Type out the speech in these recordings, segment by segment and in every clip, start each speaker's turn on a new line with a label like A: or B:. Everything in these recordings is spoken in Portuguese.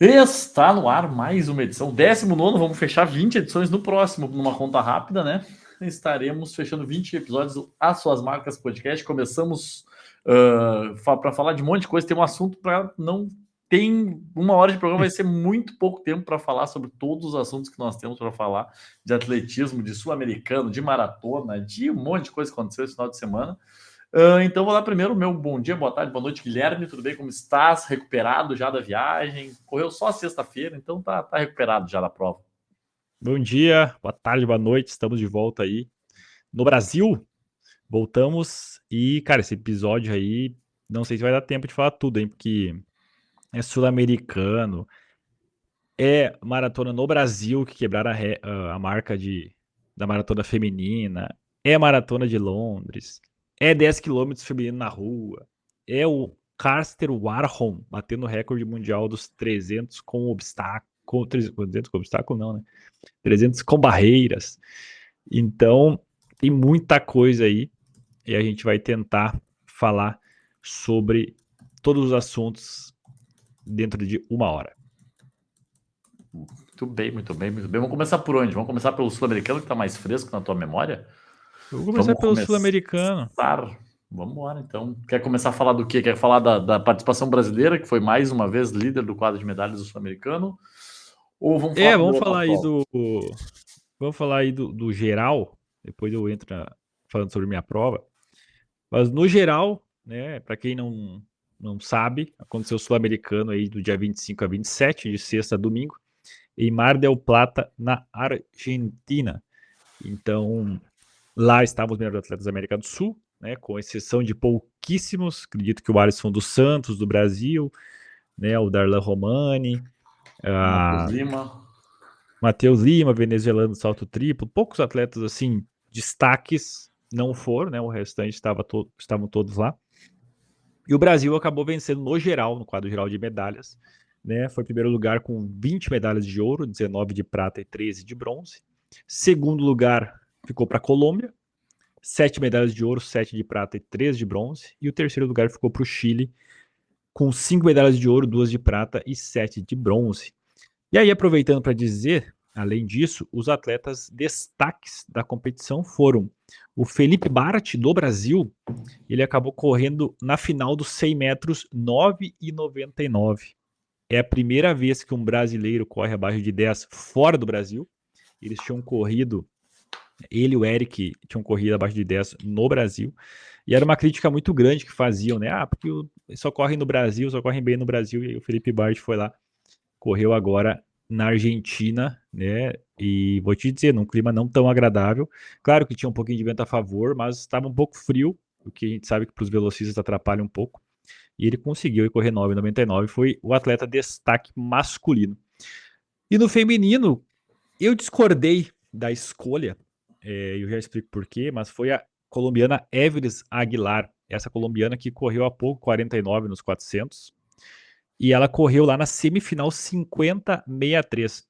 A: Está no ar mais uma edição, 19º, vamos fechar 20 edições no próximo, numa conta rápida, né? Estaremos fechando 20 episódios do As Suas Marcas Podcast. Começamos para falar de um monte de coisa, tem um assunto para não... Tem 1 hora de programa, vai ser muito pouco tempo para falar sobre todos os assuntos que nós temos para falar, de atletismo, de sul-americano, de maratona, de um monte de coisa que aconteceu esse final de semana. Então vou dar primeiro o meu bom dia, boa tarde, boa noite, Guilherme, tudo bem? Como estás? Recuperado já da viagem? Correu só sexta-feira, então tá recuperado já da prova.
B: Bom dia, boa tarde, boa noite, estamos de volta aí no Brasil, voltamos e, cara, esse episódio aí, não sei se vai dar tempo de falar tudo, hein, porque é sul-americano, é maratona no Brasil, que quebraram a marca da maratona feminina, é maratona de Londres, é 10 quilômetros feminino na rua, é o Karsten Warholm batendo o recorde mundial dos 300 com obstáculo, 300 com obstáculo não, né? 300 com barreiras. Então, tem muita coisa aí e a gente vai tentar falar sobre todos os assuntos dentro de 1 hora.
A: Muito bem, muito bem, muito bem. Vamos começar por onde? Vamos começar pelo sul-americano, que está mais fresco na tua memória?
B: Eu vou começar
A: Vamos
B: pelo
A: começar.
B: sul-americano.
A: Vamos embora, então. Quer começar a falar do quê? Quer falar da participação brasileira, que foi mais uma vez líder do quadro de medalhas do sul-americano? Ou vamos falar
B: Vamos
A: da
B: falar aí
A: prova?
B: vamos falar aí do geral, depois eu entro falando sobre minha prova. Mas no geral, né, para quem não sabe, aconteceu o sul-americano aí do dia 25 a 27, de sexta a domingo, em Mar del Plata, na Argentina. Então, lá estavam os melhores atletas da América do Sul, né, com exceção de pouquíssimos. Acredito que o Alisson dos Santos, do Brasil, né, o Darlan Romani, Matheus Lima, venezuelano do salto triplo. Poucos atletas, assim, destaques não foram, né, o restante estavam todos lá. E o Brasil acabou vencendo no geral, no quadro geral de medalhas. Né, foi primeiro lugar com 20 medalhas de ouro, 19 de prata e 13 de bronze. Segundo lugar ficou para a Colômbia, 7 medalhas de ouro, 7 de prata e 3 de bronze. E o terceiro lugar ficou para o Chile, com 5 medalhas de ouro, 2 de prata e 7 de bronze. E aí, aproveitando para dizer, além disso, os atletas destaques da competição foram o Felipe Bart, do Brasil. Ele acabou correndo na final dos 100 metros 9,99. É a primeira vez que um brasileiro corre abaixo de 10 fora do Brasil. Eles tinham corrido, ele e o Eric tinham corrido abaixo de 10 no Brasil. E era uma crítica muito grande que faziam, né? Porque só correm no Brasil, só correm bem no Brasil. E aí o Felipe Bart foi lá, correu agora na Argentina, né? E vou te dizer, num clima não tão agradável. Claro que tinha um pouquinho de vento a favor, mas estava um pouco frio, o que a gente sabe que para os velocistas atrapalha um pouco. E ele conseguiu correr 9,99, foi o atleta destaque masculino. E no feminino, eu discordei da escolha, eu já explico por quê, mas foi a colombiana Everest Aguilar, essa colombiana que correu há pouco 49 nos 400, e ela correu lá na semifinal 50,63.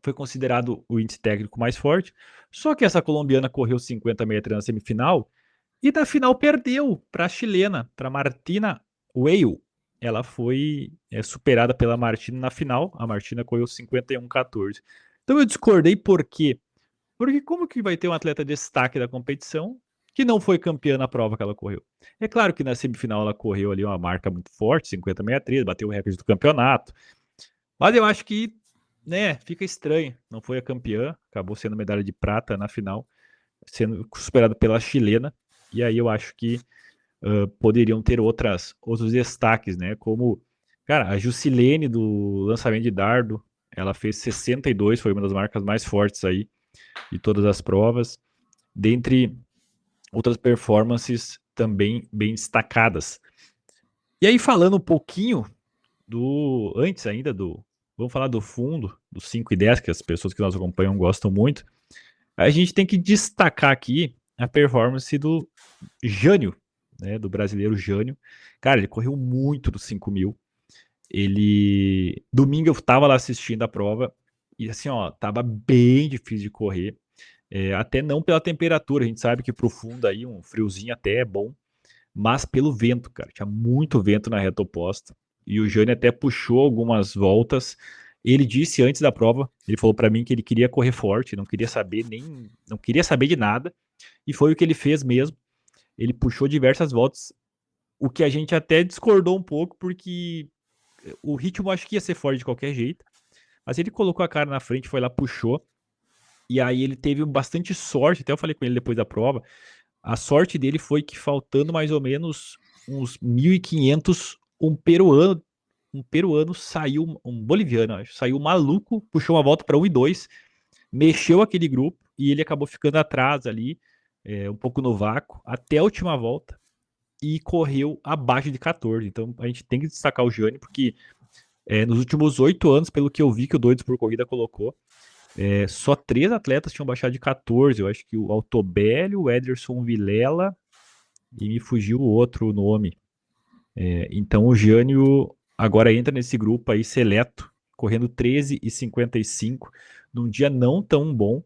B: Foi considerado o índice técnico mais forte, só que essa colombiana correu 50,63 na semifinal, e na final perdeu para a chilena, para Martina Weil. Ela foi superada pela Martina na final. A Martina correu 51,14. Então eu discordei por quê? Porque como que vai ter um atleta destaque da competição que não foi campeã na prova que ela correu? É claro que na semifinal ela correu ali uma marca muito forte, 50,63, bateu o recorde do campeonato. Mas eu acho que, né, fica estranho. Não foi a campeã, acabou sendo medalha de prata na final, sendo superada pela chilena. E aí eu acho que poderiam ter outros destaques, né? Como, cara, a Jusilene do lançamento de dardo, ela fez 62, foi uma das marcas mais fortes aí de todas as provas, dentre outras performances também bem destacadas. E aí, falando um pouquinho antes ainda vamos falar do fundo, dos 5 e 10, que as pessoas que nos acompanham gostam muito, a gente tem que destacar aqui a performance do Jânio, né, do brasileiro Jânio. Cara, ele correu muito dos 5.000. Domingo eu tava lá assistindo a prova e assim, ó, tava bem difícil de correr. Até não pela temperatura, a gente sabe que pro fundo aí um friozinho até é bom, mas pelo vento, cara. Tinha muito vento na reta oposta. e o Jânio até puxou algumas voltas. Ele disse antes da prova, ele falou para mim que ele queria correr forte, não queria saber de nada, e foi o que ele fez mesmo. Ele puxou diversas voltas, o que a gente até discordou um pouco, porque o ritmo acho que ia ser forte de qualquer jeito, mas ele colocou a cara na frente, foi lá, puxou, e aí ele teve bastante sorte, até eu falei com ele depois da prova, a sorte dele foi que faltando mais ou menos uns 1.500, um peruano saiu, um boliviano, acho, saiu maluco, puxou uma volta para 1 e 2, mexeu aquele grupo e ele acabou ficando atrás ali, um pouco no vácuo, até a última volta e correu abaixo de 14. Então a gente tem que destacar o Jânio, porque nos últimos 8 anos, pelo que eu vi que o Doidos por Corrida colocou, só 3 atletas tinham baixado de 14. Eu acho que o Altobelli, o Ederson Vilela e me fugiu o outro nome. Então o Jânio agora entra nesse grupo aí seleto, correndo 13:55, num dia não tão bom.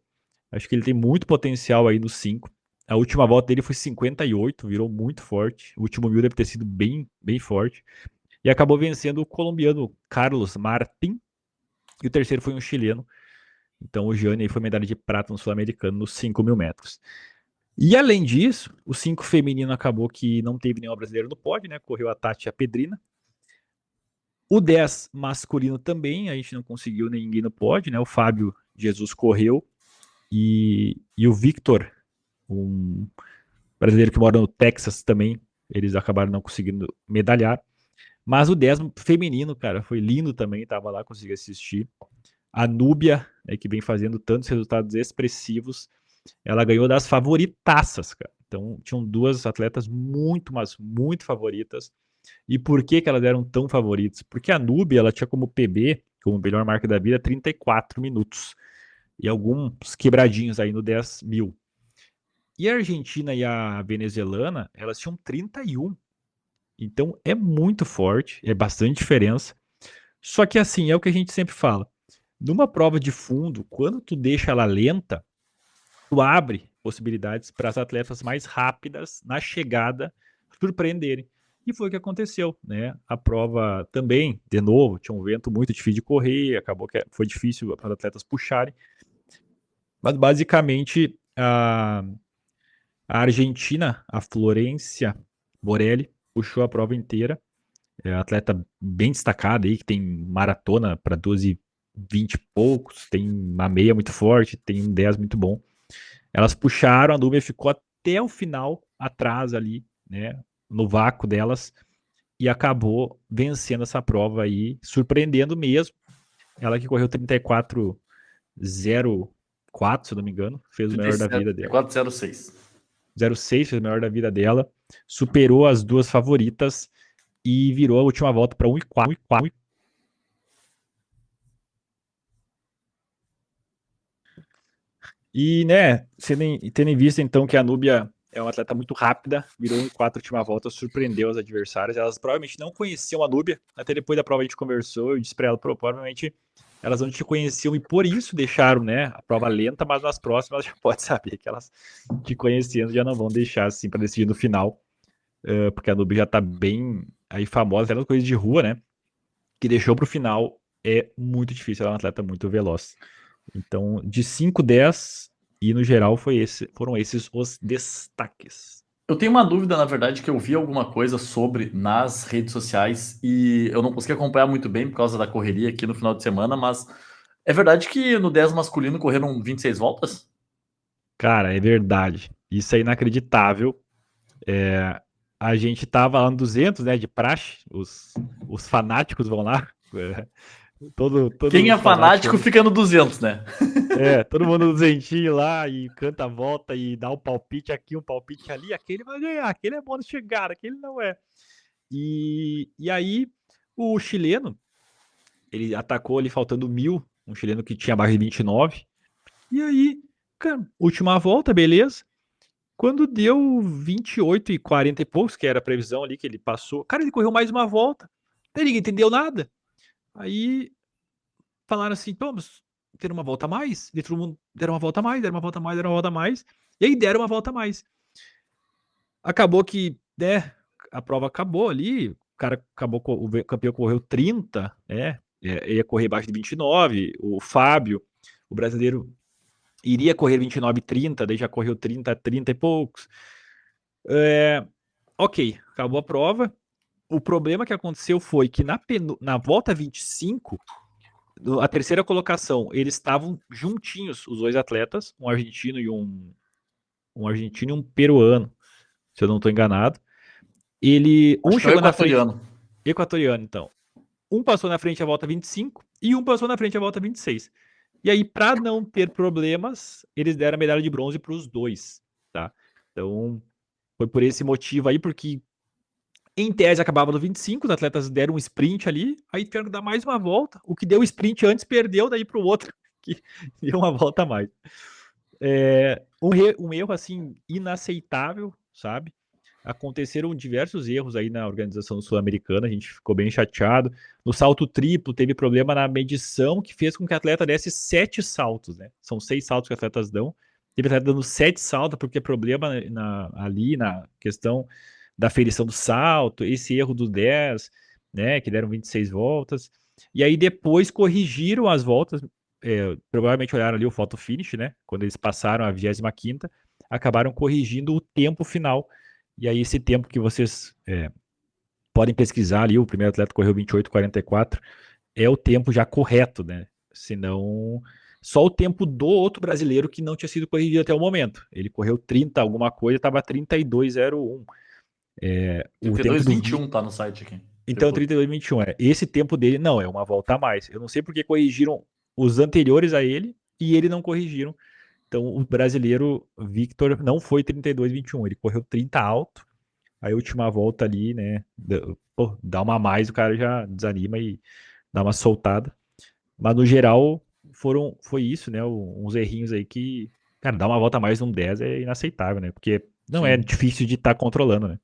B: Acho que ele tem muito potencial aí no 5. A última volta dele foi 58, virou muito forte. O último 1000 deve ter sido bem, bem forte. E acabou vencendo o colombiano Carlos Martin. E o terceiro foi um chileno. Então o Jânio aí foi medalha de prata no Sul-Americano nos 5.000 metros. E além disso, o 5 feminino acabou que não teve nenhum brasileiro no pódio, né? Correu a Tati e a Pedrina. O 10 masculino também, a gente não conseguiu ninguém no pódio, né? O Fábio Jesus correu. E o Victor, um brasileiro que mora no Texas também, eles acabaram não conseguindo medalhar. Mas o 10 feminino, cara, foi lindo também, tava lá, consegui assistir. A Núbia, que vem fazendo tantos resultados expressivos, ela ganhou das favoritaças, cara. Então, tinham 2 atletas muito, mas muito favoritas. E por que elas eram tão favoritas? Porque a Núbia, ela tinha como PB, como melhor marca da vida, 34 minutos. E alguns quebradinhos aí no 10.000. E a Argentina e a venezuelana, elas tinham 31. Então é muito forte, é bastante diferença. Só que assim, é o que a gente sempre fala. Numa prova de fundo, quando tu deixa ela lenta, tu abre possibilidades para as atletas mais rápidas na chegada surpreenderem. E foi o que aconteceu, né? A prova também, de novo, tinha um vento muito difícil de correr, acabou que foi difícil para os atletas puxarem. Mas basicamente a Argentina, a Florência Morelli, puxou a prova inteira. É atleta bem destacada aí, que tem maratona para 12:20 e poucos, tem uma meia muito forte, tem um 10 muito bom. Elas puxaram, a Núbia ficou até o final atrás ali, né, no vácuo delas, e acabou vencendo essa prova aí, surpreendendo mesmo. Ela que correu 34:04, se eu não me engano, fez o melhor da vida dela.
A: 34:06.
B: 06, fez o melhor da vida dela, superou as 2 favoritas e virou a última volta para 1:04. E, né, tendo em vista então que a Núbia é uma atleta muito rápida, virou 1:04 última volta, surpreendeu as adversárias. Elas provavelmente não conheciam a Núbia, até depois da prova a gente conversou, eu disse para ela, provavelmente elas não te conheciam e por isso deixaram, né, a prova lenta, mas nas próximas já pode saber que elas te conhecendo já não vão deixar assim para decidir no final, porque a Núbia já tá bem aí famosa, até nas coisas de rua, né, que deixou pro final é muito difícil, ela é uma atleta muito veloz. Então, de 5, 10 e no geral foram esses os destaques.
A: Eu tenho uma dúvida, na verdade, que eu vi alguma coisa sobre nas redes sociais e eu não consegui acompanhar muito bem por causa da correria aqui no final de semana, mas é verdade que no 10 masculino correram 26 voltas?
B: Cara, é verdade. Isso é inacreditável. A gente tava lá no 200, né, de praxe. Os fanáticos vão lá. Todo
A: Quem é fanático fica no 200, né?
B: Todo mundo no duzentinho lá e canta a volta e dá um palpite aqui, um palpite ali. Aquele vai ganhar, aquele é bom de chegar, aquele não é. E aí, o chileno, ele atacou ali faltando 1.000, um chileno que tinha abaixo de 29. E aí, cara, última volta, beleza. Quando deu 28:40 e poucos, que era a previsão ali que ele passou, cara, ele correu mais uma volta. Daí ninguém entendeu nada. Aí falaram assim, pô, mas deram uma volta a mais? E todo mundo deram uma volta a mais, deram uma volta a mais, deram uma volta a mais. E aí deram uma volta a mais. Acabou que, né, a prova acabou ali, cara acabou, o campeão correu 30, ia correr abaixo de 29, o Fábio, o brasileiro, iria correr 29 e 30, daí já correu 30, 30 e poucos. Ok, acabou a prova. O problema que aconteceu foi que na volta 25, a terceira colocação, eles estavam juntinhos, os dois atletas, um argentino e um peruano, se eu não estou enganado. Um
A: Acho que é o
B: chegou na frente,
A: equatoriano.
B: equatoriano, então. Um passou na frente a volta 25 e um passou na frente a volta 26. E aí, para não ter problemas, eles deram a medalha de bronze para os dois, tá? Então, foi por esse motivo aí, porque em tese acabava no 25, os atletas deram um sprint ali, aí tiveram que dar mais uma volta. O que deu o sprint antes perdeu daí para o outro, que deu uma volta a mais. Um erro assim inaceitável, sabe? Aconteceram diversos erros aí na organização sul-americana, a gente ficou bem chateado. No salto triplo, teve problema na medição que fez com que o atleta desse 7 saltos, né? São 6 saltos que atletas dão. Teve atleta dando 7 saltos porque é problema ali na questão da ferição do salto, esse erro do 10, né? Que deram 26 voltas. E aí depois corrigiram as voltas, provavelmente olharam ali o photo finish, né? Quando eles passaram a 25ª, acabaram corrigindo o tempo final. E aí esse tempo que vocês podem pesquisar ali, o primeiro atleta correu 28:44, é o tempo já correto, né? Senão, só o tempo do outro brasileiro que não tinha sido corrigido até o momento. Ele correu 30 alguma coisa, estava 32:01. O tempo do
A: 32:21 tá no site aqui.
B: Então,
A: Depois.
B: 32:21 esse tempo dele não é uma volta a mais. Eu não sei porque corrigiram os anteriores a ele e ele não corrigiram. Então, o brasileiro Victor não foi 32:21, ele correu 30 alto. Aí, a última volta ali, né? Dá uma a mais, o cara já desanima e dá uma soltada. Mas no geral, foi isso, né? Uns errinhos aí que, cara, dar uma volta a mais num 10 é inaceitável, né? Porque não é
A: Sim.
B: difícil de estar controlando, né?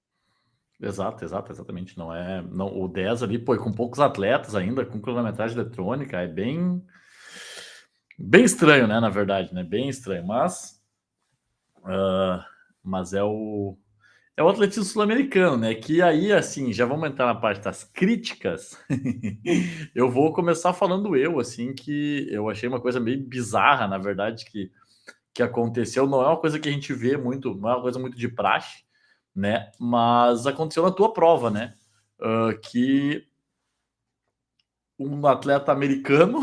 A: Exato, exatamente. Não é. Não, o 10 ali, pô, e com poucos atletas ainda, com cronometragem eletrônica, é bem. Bem estranho, né? Na verdade, né? Bem estranho. Mas é o. É o atletismo sul-americano, né? Que aí, assim, já vamos entrar na parte das críticas. Eu vou começar falando assim, que eu achei uma coisa meio bizarra, na verdade, que aconteceu. Não é uma coisa que a gente vê muito, não é uma coisa muito de praxe, né? Mas aconteceu na tua prova, né? Que um atleta americano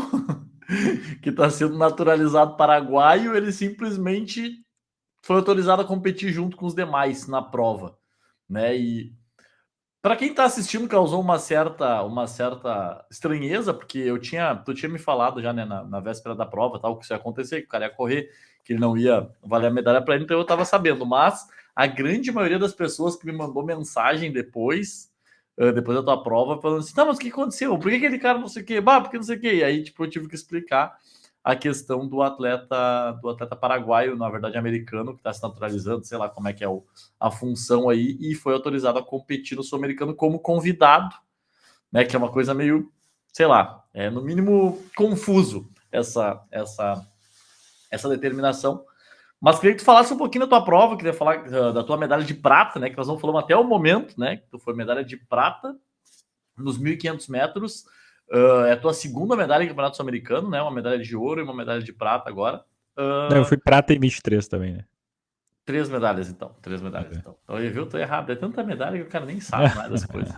A: que está sendo naturalizado paraguaio, ele simplesmente foi autorizado a competir junto com os demais na prova, né? E para quem está assistindo, causou uma certa estranheza, porque tu tinha me falado já, né, na véspera da prova, tal, que isso ia acontecer, que o cara ia correr, que ele não ia valer a medalha para ele, então eu estava sabendo. Mas a grande maioria das pessoas que me mandou mensagem depois da tua prova, falando assim: tá, mas o que aconteceu? Por que aquele cara não sei o quê? Bah, porque não sei o quê? E aí, tipo, eu tive que explicar a questão do atleta paraguaio, na verdade americano, que está se naturalizando, sei lá como é que é a função aí, e foi autorizado a competir no Sul-Americano como convidado, né? Que é uma coisa meio, sei lá, no mínimo confuso essa determinação. Mas queria que tu falasse um pouquinho da tua prova, queria falar da tua medalha de prata, né? Que nós não falamos até o momento, né? Que tu foi medalha de prata nos 1.500 metros. É a tua segunda medalha em Campeonato Sul-Americano, né? Uma medalha de ouro e uma medalha de prata agora.
B: Não, eu fui prata em 23 também, né?
A: 3 medalhas, então. 3 medalhas,
B: É.
A: então. Então, eu tô errado. É tanta medalha que o cara nem sabe mais das coisas.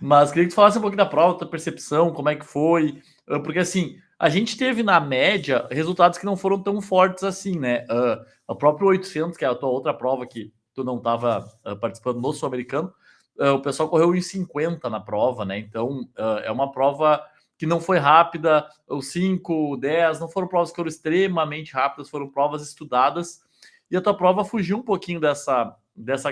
A: Mas queria que tu falasse um pouquinho da prova, tua percepção, como é que foi. Porque, assim, a gente teve, na média, resultados que não foram tão fortes assim, né? O próprio 800, que é a tua outra prova que tu não estava participando no Sul-Americano, o pessoal correu em 50 na prova, né? Então, é uma prova que não foi rápida. Os 5, o 10, não foram provas que foram extremamente rápidas, foram provas estudadas. E a tua prova fugiu um pouquinho dessa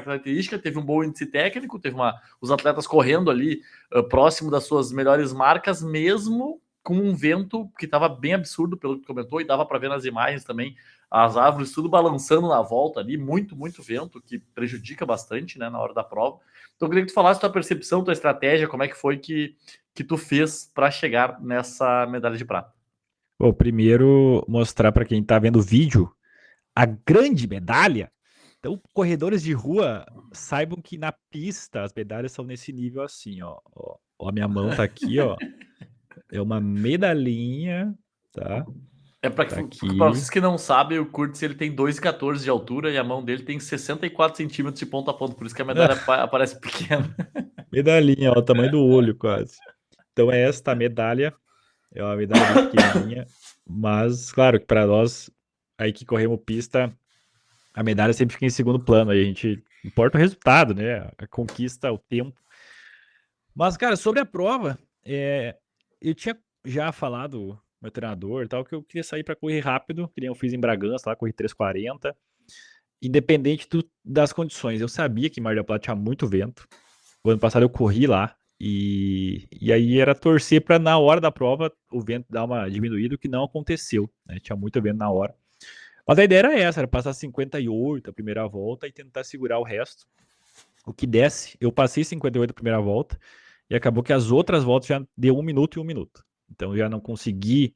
A: característica, teve um bom índice técnico, teve os atletas correndo ali próximo das suas melhores marcas, mesmo com um vento que estava bem absurdo, pelo que comentou, e dava para ver nas imagens também, as árvores tudo balançando na volta ali, muito, muito vento, que prejudica bastante, né, na hora da prova. Então eu queria que tu falasse tua percepção, tua estratégia, como é que foi que tu fez para chegar nessa medalha de prata.
B: Bom, primeiro mostrar para quem tá vendo o vídeo a grande medalha Então, corredores de rua, saibam que na pista as medalhas são nesse nível assim, ó. Ó, a minha mão tá aqui, ó. É uma medalhinha, tá?
A: É para
B: Tá
A: vocês
B: aqui.
A: que não sabem, o Curtis ele tem 2,14 de altura e a mão dele tem 64 centímetros de ponta a ponta, por isso que a medalha aparece pequena.
B: Medalhinha, ó, o tamanho do olho quase. Então, esta medalha é uma medalha bem pequenininha, mas claro que para nós aí que corremos pista, a medalha sempre fica em segundo plano, aí a gente importa o resultado, né? A conquista, o tempo. Mas, cara, sobre a prova, eu tinha já falado com meu treinador e tal, que eu queria sair para correr rápido, que nem eu fiz em Bragança, lá corri 3:40, independente das condições. Eu sabia que Mar del Plata tinha muito vento. O ano passado eu corri lá e aí era torcer para na hora da prova o vento dar uma diminuída, o que não aconteceu, né? Tinha muito vento na hora. Mas a ideia era essa, era passar 58 a primeira volta e tentar segurar o resto. O que desce, eu passei 58 a primeira volta e acabou que as outras voltas já deu 1 minuto e 1 minuto. Então já não consegui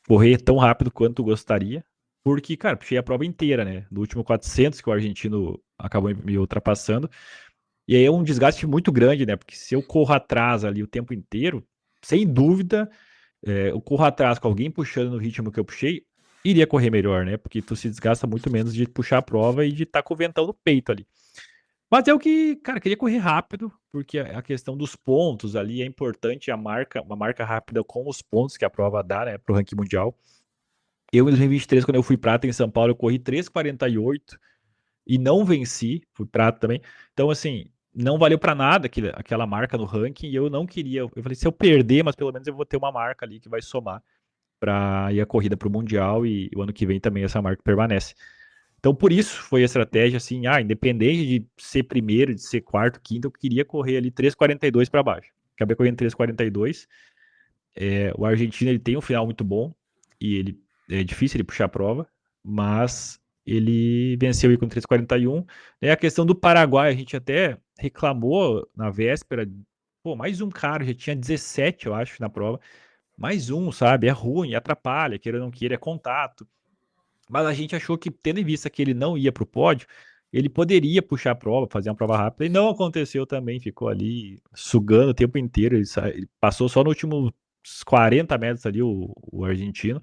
B: correr tão rápido quanto gostaria, porque, cara, puxei a prova inteira, né? No último 400 que o argentino acabou me ultrapassando. E aí é um desgaste muito grande, né? Porque se eu corro atrás ali o tempo inteiro, sem dúvida, eu corro atrás com alguém puxando no ritmo que eu puxei, iria correr melhor, né? Porque tu se desgasta muito menos de puxar a prova e de estar com o ventão no peito ali. Mas é o que, cara, queria correr rápido, porque a questão dos pontos ali é importante, uma marca rápida com os pontos que a prova dá, né, pro ranking mundial. Eu, em 2023, quando eu fui prata em São Paulo, eu corri 3:48 e não venci, fui prata também. Então, assim, não valeu para nada aquela marca no ranking e eu não queria. Eu falei, se eu perder, mas pelo menos eu vou ter uma marca ali que vai somar para ir a corrida para o Mundial e o ano que vem também essa marca permanece. Então, por isso foi a estratégia, assim, independente de ser primeiro, de ser quarto, quinto, eu queria correr ali 3:42 para baixo. Acabei correndo 3:42. O argentino ele tem um final muito bom e ele é difícil ele puxar a prova, mas ele venceu aí com 3:41. A questão do Paraguai, a gente até reclamou na véspera, pô, mais um cara, já tinha 17, eu acho, na prova. Mais um, sabe? É ruim, atrapalha, queira ou não queira, é contato. Mas a gente achou que, tendo em vista que ele não ia para o pódio, ele poderia puxar a prova, fazer uma prova rápida, e não aconteceu também, ficou ali sugando o tempo inteiro, ele passou só no último 40 metros ali, o argentino.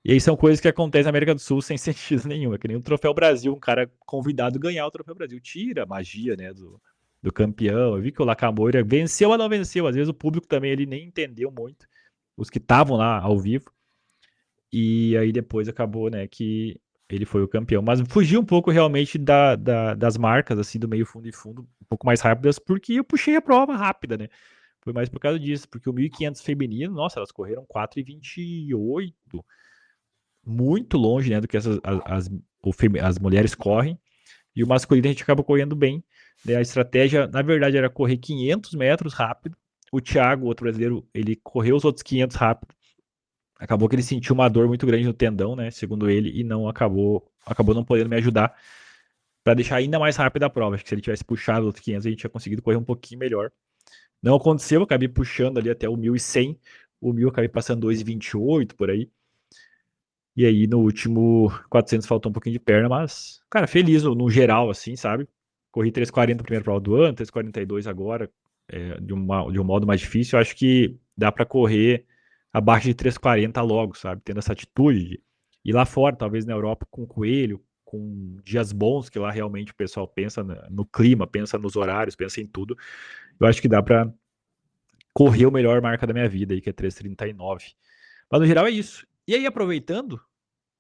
B: E aí são coisas que acontecem na América do Sul sem sentido nenhum. É que nem o Troféu Brasil, um cara convidado ganhar o Troféu Brasil. Tira a magia, né, do campeão. Eu vi que o Lacamora venceu ou não venceu. Às vezes o público também ele nem entendeu muito, os que estavam lá ao vivo. E aí depois acabou, né, que ele foi o campeão. Mas fugiu um pouco realmente das marcas, assim, do meio fundo e fundo, um pouco mais rápidas, porque eu puxei a prova rápida, né? Foi mais por causa disso, porque o 1.500 feminino, nossa, elas correram 4:28, muito longe, né, do que as mulheres correm. E o masculino a gente acaba correndo bem, né? A estratégia, na verdade, era correr 500 metros rápido. O Thiago, outro brasileiro, ele correu os outros 500 rápido. Acabou que ele sentiu uma dor muito grande no tendão, né? Segundo ele, e não acabou não podendo me ajudar para deixar ainda mais rápida a prova. Acho que se ele tivesse puxado os outros 500, a gente tinha conseguido correr um pouquinho melhor. Não aconteceu, acabei puxando ali até o 1.100. O 1.000 acabei passando 2:28 por aí. E aí no último 400 faltou um pouquinho de perna, mas, cara, feliz no geral, assim, sabe? Corri 3:40 primeira prova do ano, 3:42 agora, de um modo mais difícil. Eu acho que dá para correr abaixo de 3:40 logo, sabe? Tendo essa atitude de ir lá fora, talvez na Europa com o Coelho, com dias bons, que lá realmente o pessoal pensa no clima, pensa nos horários, pensa em tudo. Eu acho que dá para correr o melhor marca da minha vida aí, que é 3:39. Mas no geral é isso. E aí, aproveitando,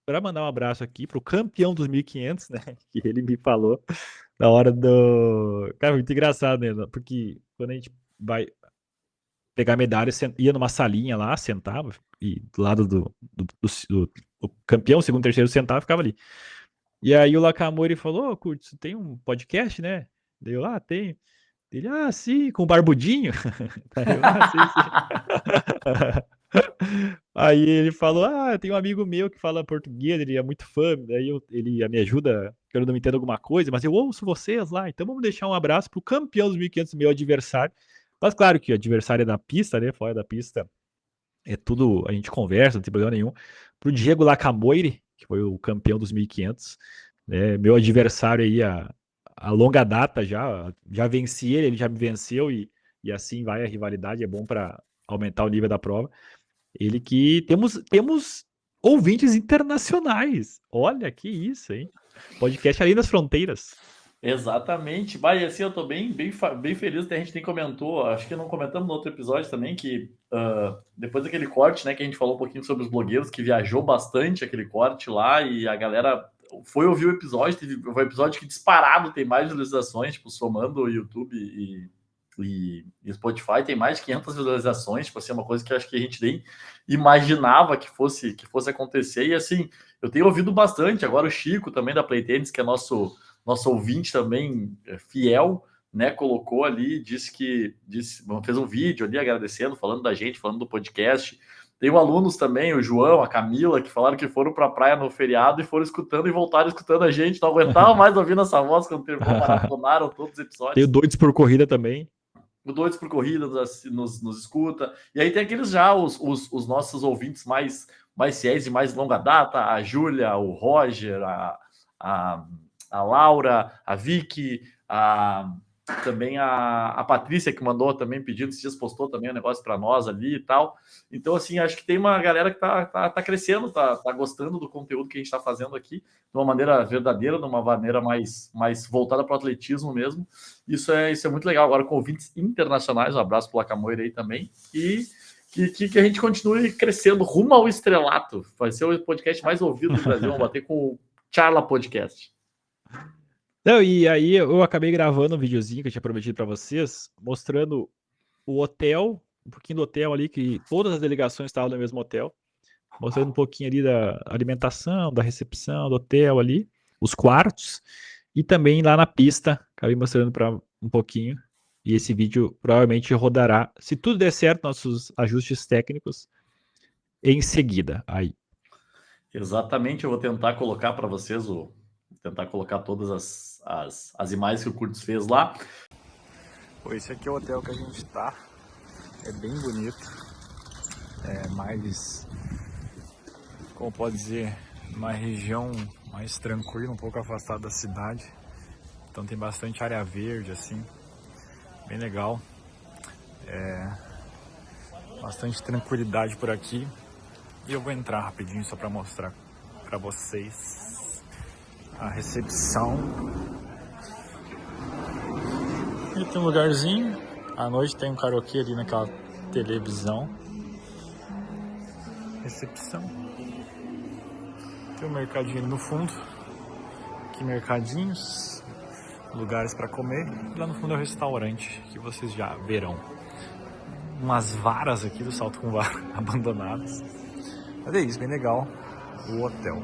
B: para mandar um abraço aqui pro campeão dos 1.500, né? Que ele me falou na hora do. Cara, muito engraçado, né? Porque quando a gente vai pegar medalha, ia numa salinha lá, sentava, e do lado o campeão, segundo, terceiro, sentava e ficava ali. E aí o Lacamore falou: Ô, Curtis, você tem um podcast, né? Daí eu, tem. Ele, sim, com o Barbudinho. Daí eu, sim, sim. Aí ele falou: tem um amigo meu que fala português, ele é muito fã, daí ele me ajuda, que eu não me entendo alguma coisa, mas eu ouço vocês lá, então vamos deixar um abraço pro campeão dos 1.500, meu adversário. Mas claro que o adversário é da pista, né? Fora da pista é tudo, a gente conversa, não tem problema nenhum. Pro Diego Lacamoire, que foi o campeão dos 1.500, né? Meu adversário aí a longa data já venci ele já me venceu e assim vai a rivalidade, é bom para aumentar o nível da prova. Ele que temos ouvintes internacionais. Olha que isso, hein? Podcast Além das Fronteiras.
A: Exatamente. Bah, e assim, eu tô bem feliz que a gente nem comentou, acho que não comentamos no outro episódio também, que depois daquele corte, né, que a gente falou um pouquinho sobre os blogueiros, que viajou bastante aquele corte lá, e a galera foi ouvir o episódio, foi um episódio que disparado tem mais visualizações, tipo, somando o YouTube e Spotify, tem mais de 500 visualizações, tipo assim, uma coisa que eu acho que a gente nem imaginava que fosse acontecer, e assim, eu tenho ouvido bastante, agora o Chico também da Play Tennis, que é nosso ouvinte também fiel, né, colocou ali, fez um vídeo ali agradecendo, falando da gente, falando do podcast. Tem alunos também, o João, a Camila, que falaram que foram para a praia no feriado e foram escutando e voltaram escutando a gente, não aguentavam mais ouvindo essa voz quando terminou, maratonaram todos os episódios.
B: Tem o Doidos por Corrida também.
A: O Doidos por Corrida nos escuta. E aí tem aqueles já, os nossos ouvintes mais fiéis e mais longa data, a Júlia, o Roger, a Laura, a Vicky, também a Patrícia, que mandou também pedindo, esses dias postou também um negócio para nós ali e tal. Então, assim, acho que tem uma galera que tá crescendo, tá gostando do conteúdo que a gente está fazendo aqui, de uma maneira verdadeira, de uma maneira mais voltada para o atletismo mesmo. Isso é muito legal. Agora, com ouvintes internacionais, um abraço para o Lacamoira aí também. E que a gente continue crescendo rumo ao estrelato. Vai ser o podcast mais ouvido do Brasil. Vamos bater com o Charla Podcast.
B: Não, e aí eu acabei gravando um videozinho que eu tinha prometido para vocês, mostrando o hotel, um pouquinho do hotel ali, que todas as delegações estavam no mesmo hotel, mostrando um pouquinho ali da alimentação, da recepção do hotel ali, os quartos, e também lá na pista, acabei mostrando para um pouquinho, e esse vídeo provavelmente rodará, se tudo der certo, nossos ajustes técnicos, em seguida, aí.
A: Exatamente, eu vou tentar colocar para vocês tentar colocar todas as imagens que o Curtis fez lá.
B: Esse aqui é o hotel que a gente tá. É bem bonito. É mais, como pode dizer, uma região mais tranquila, um pouco afastada da cidade. Então tem bastante área verde, assim. Bem legal. Bastante tranquilidade por aqui. E eu vou entrar rapidinho só para mostrar para vocês a recepção. E tem um lugarzinho. À noite tem um karaokê ali naquela televisão. Recepção. Tem um mercadinho ali no fundo. Aqui mercadinhos. Lugares para comer. E lá no fundo é o restaurante que vocês já verão. Umas varas aqui do salto com vara abandonadas. Mas é isso, bem legal o hotel.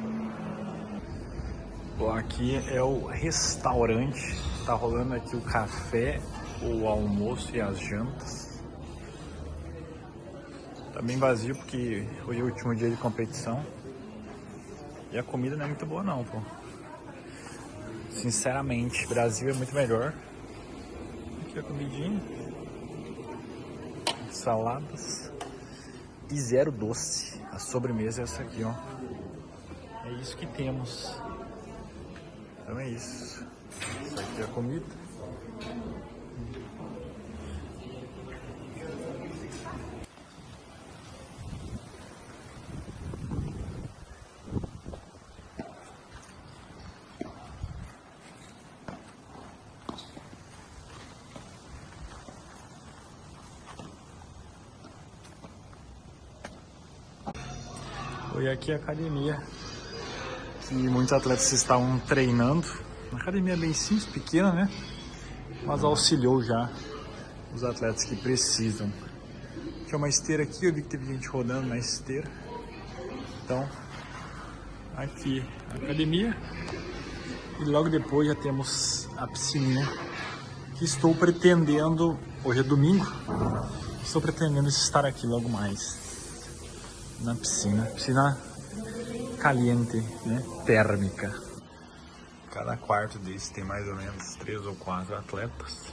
B: Bom, aqui é o restaurante. Tá rolando aqui o café, o almoço e as jantas. Tá bem vazio porque hoje é o último dia de competição. E a comida não é muito boa não, pô. Sinceramente, Brasil é muito melhor. Aqui a comidinha. Saladas. E zero doce. A sobremesa é essa aqui, ó. É isso que temos. Então é isso. Isso aqui é a comida. E aqui é a academia que muitos atletas estavam treinando. Uma academia bem simples, pequena, né? Mas auxiliou já os atletas que precisam. Tinha uma esteira aqui, eu vi que teve gente rodando na esteira. Então, aqui a academia. E logo depois já temos a piscina, que estou pretendendo, hoje é domingo, estou pretendendo estar aqui logo mais. Na piscina caliente, né? Térmica. Cada quarto desse tem mais ou menos 3 ou 4 atletas.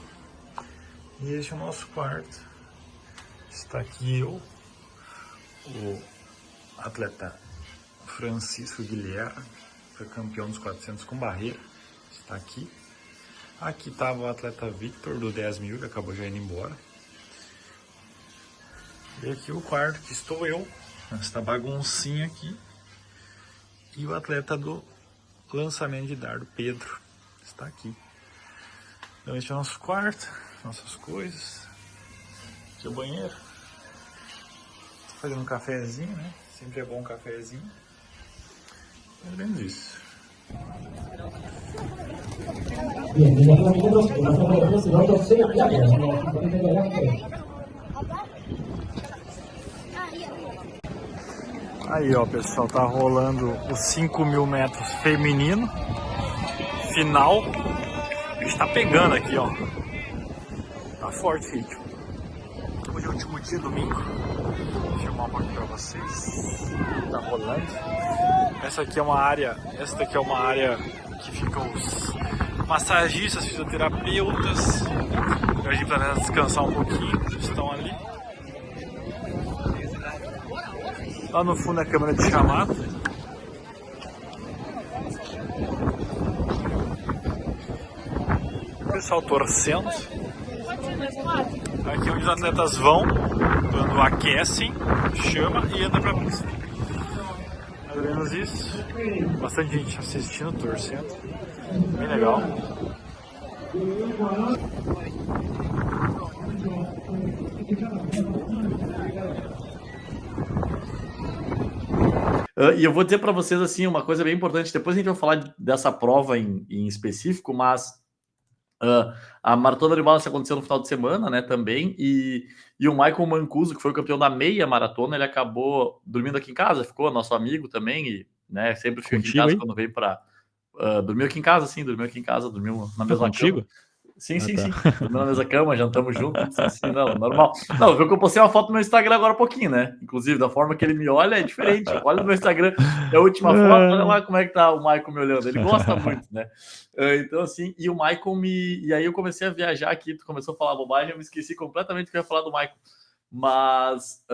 B: E este é o nosso quarto. Está aqui eu, o atleta Francisco Guilherme, foi campeão dos 400 com barreira, está aqui. Aqui estava o atleta Victor do 10 mil, que acabou já indo embora. E aqui o quarto, que estou eu, essa baguncinha aqui. E o atleta do lançamento de dardo, Pedro, está aqui. Então este é o nosso quarto, nossas coisas. Aqui é o banheiro. Estou fazendo um cafezinho, né? Sempre é bom um cafezinho. Mais ou menos isso. Aí, ó, pessoal, tá rolando os 5.000 metros feminino. Final. A gente tá pegando aqui, ó. Tá forte o ritmo. Hoje é o último dia, domingo. Vou filmar um pouquinho pra vocês. Tá rolando. Essa aqui é uma área que ficam os massagistas, fisioterapeutas. A gente vai descansar um pouquinho. Eles estão ali. Lá no fundo é a câmera de chamada. O pessoal torcendo. Aqui onde os atletas vão, quando aquecem, chama e entra pra pista. Mais ou menos isso. Bastante gente assistindo, torcendo. Bem legal.
A: E eu vou dizer para vocês assim uma coisa bem importante. Depois a gente vai falar dessa prova em específico, mas a Maratona de Balance aconteceu no final de semana, né, também, e o Michael Mancuso, que foi o campeão da meia maratona, ele acabou dormindo aqui em casa, ficou nosso amigo também, e, né, sempre fica aqui em casa quando vem para... dormiu aqui em casa, sim, dormiu na mesma cama. Sim, sim, sim. Dormiu na mesma cama, jantamos juntos, assim, não, normal. Não, viu que eu postei uma foto no meu Instagram agora há pouquinho, né? Inclusive, da forma que ele me olha é diferente. Olha no meu Instagram, é a última foto, olha lá como é que tá o Michael me olhando. Ele gosta muito, né? Então, assim, e o Michael me... E aí eu comecei a viajar aqui, tu começou a falar bobagem, eu me esqueci completamente que eu ia falar do Michael. Mas,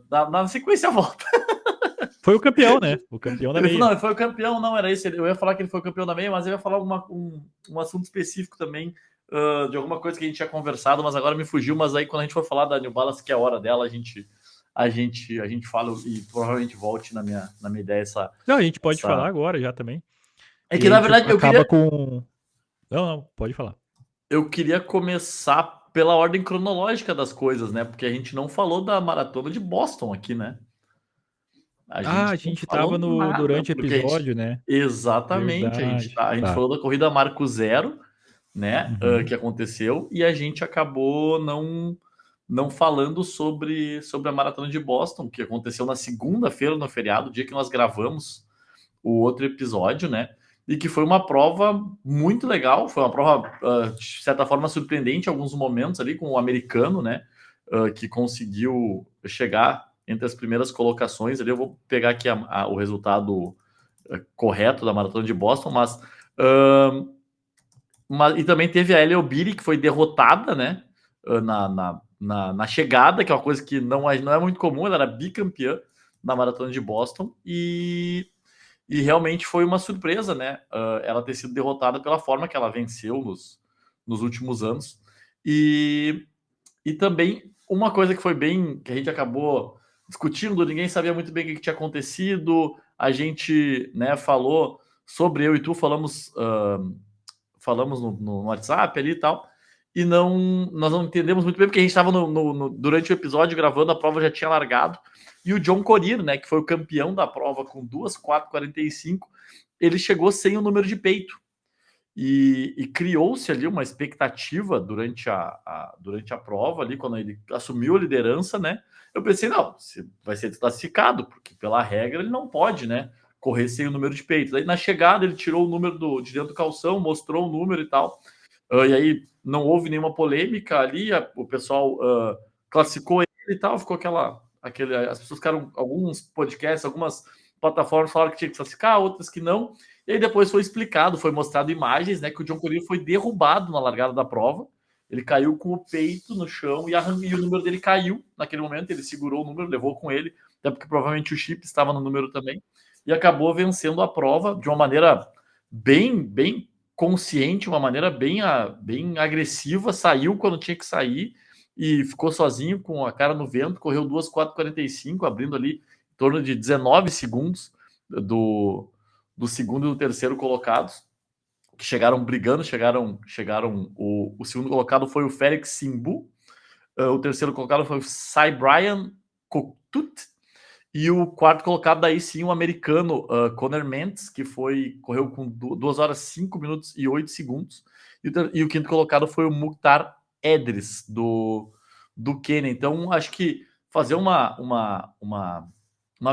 A: na sequência, volta.
B: Foi o campeão, né? O campeão da meia.
A: Não, ele foi o campeão, não era isso. Eu ia falar que ele foi o campeão da meia, mas eu ia falar um assunto específico também, de alguma coisa que a gente tinha conversado, mas agora me fugiu. Mas aí quando a gente for falar da New Balance, que é a hora dela, a gente fala e provavelmente volte na minha ideia essa...
B: Não, a gente pode falar agora já também.
A: É que, na verdade, eu queria...
B: Não, pode falar.
A: Eu queria começar pela ordem cronológica das coisas, né? Porque a gente não falou da Maratona de Boston aqui, né?
B: A gente tava durante o episódio, né?
A: Exatamente.
B: Verdade.
A: A gente falou da corrida Marco Zero, né? Que aconteceu, e a gente acabou não falando sobre a Maratona de Boston, que aconteceu na segunda-feira, no feriado, dia que nós gravamos o outro episódio, né? E que foi uma prova muito legal, foi uma prova, de certa forma, surpreendente em alguns momentos ali, com o americano, né? Que conseguiu chegar entre as primeiras colocações. Ali eu vou pegar aqui o resultado correto da Maratona de Boston, mas e também teve a Ellie Obiri, que foi derrotada, né? Na chegada, que é uma coisa que não é muito comum. Ela era bicampeã na Maratona de Boston e realmente foi uma surpresa, né? Ela ter sido derrotada pela forma que ela venceu nos últimos anos. E também uma coisa que foi que a gente acabou discutindo, ninguém sabia muito bem o que tinha acontecido. A gente, né, falou sobre, eu e tu falamos no WhatsApp ali e tal, e nós não entendemos muito bem, porque a gente estava durante o episódio gravando, a prova já tinha largado, e o John Corir, né, que foi o campeão da prova com 2:4:45, ele chegou sem o número de peito. E criou-se ali uma expectativa durante a prova, ali, quando ele assumiu a liderança, né? Eu pensei, não, vai ser desclassificado, porque pela regra ele não pode, né, correr sem o número de peito. Aí na chegada ele tirou o número de dentro do calção, mostrou o número e tal. E aí não houve nenhuma polêmica ali, o pessoal classificou ele e tal, ficou as pessoas ficaram, alguns podcasts, algumas plataformas falaram que tinha que classificar, outras que não. E aí depois foi explicado, foi mostrado imagens, né, que o John Corir foi derrubado na largada da prova. Ele caiu com o peito no chão e o número dele caiu naquele momento. Ele segurou o número, levou com ele, até porque provavelmente o chip estava no número também. e acabou vencendo a prova de uma maneira bem consciente, uma maneira bem agressiva, saiu quando tinha que sair e ficou sozinho com a cara no vento, correu 2:4:45, abrindo ali em torno de 19 segundos do segundo e do terceiro colocados, que chegaram brigando, o segundo colocado foi o Félix Simbu, o terceiro colocado foi o Cy Brian Cotut, e o quarto colocado, daí sim, o americano Conor Mantz, que correu com 2 horas 5 minutos e 8 segundos. E o quinto colocado foi o Mukhtar Edris, do Quênia. Então, acho que fazer uma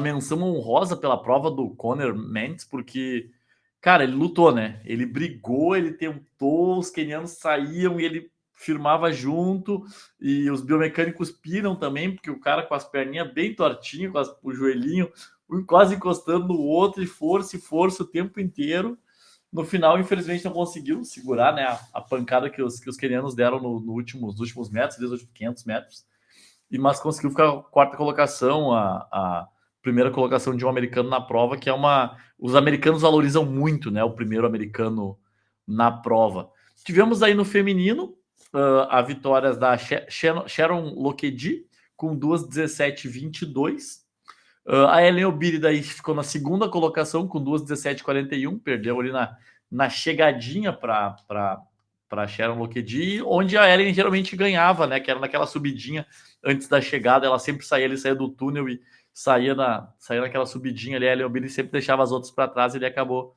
A: menção honrosa pela prova do Conor Mantz, porque, cara, ele lutou, né? Ele brigou, ele tentou, os quenianos saíam e ele firmava junto, e os biomecânicos piram também, porque o cara com as perninhas bem tortinhas, o joelhinho quase encostando no outro, e força o tempo inteiro. No final, infelizmente, não conseguiu segurar, né, a pancada que os quenianos deram nos últimos metros, nos últimos 500 metros, mas conseguiu ficar a quarta colocação, a primeira colocação de um americano na prova, que é os americanos valorizam muito, né, o primeiro americano na prova. Tivemos aí no feminino a vitória da Sharon Lokedi com 2:17:22. A Ellen Obiri daí ficou na segunda colocação com 2:17:41, perdeu ali na chegadinha para Sharon Lokedi, onde a Ellen geralmente ganhava, né? Que era naquela subidinha antes da chegada, ela sempre saía do túnel e saía naquela subidinha ali. A Ellen Obiri sempre deixava as outras para trás e ele acabou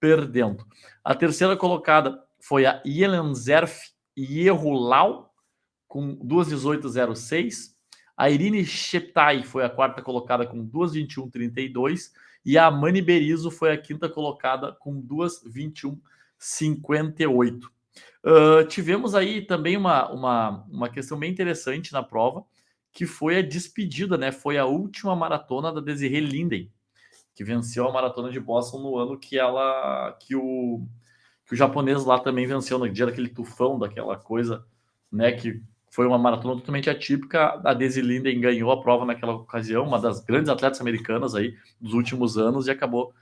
A: perdendo. A terceira colocada foi a Yelanzerf Yehulau, com 2:18:06. A Irine Sheptai foi a quarta colocada com 2:21:32. E a Amani Berizzo foi a quinta colocada com 2:21:58. Tivemos aí também uma questão bem interessante na prova, que foi a despedida, né? Foi a última maratona da Desiree Linden, que venceu a maratona de Boston no ano que o japonês lá também venceu, no dia daquele tufão, daquela coisa, né, que foi uma maratona totalmente atípica. A Daisy Linden ganhou a prova naquela ocasião, uma das grandes atletas americanas aí dos últimos anos, e acabou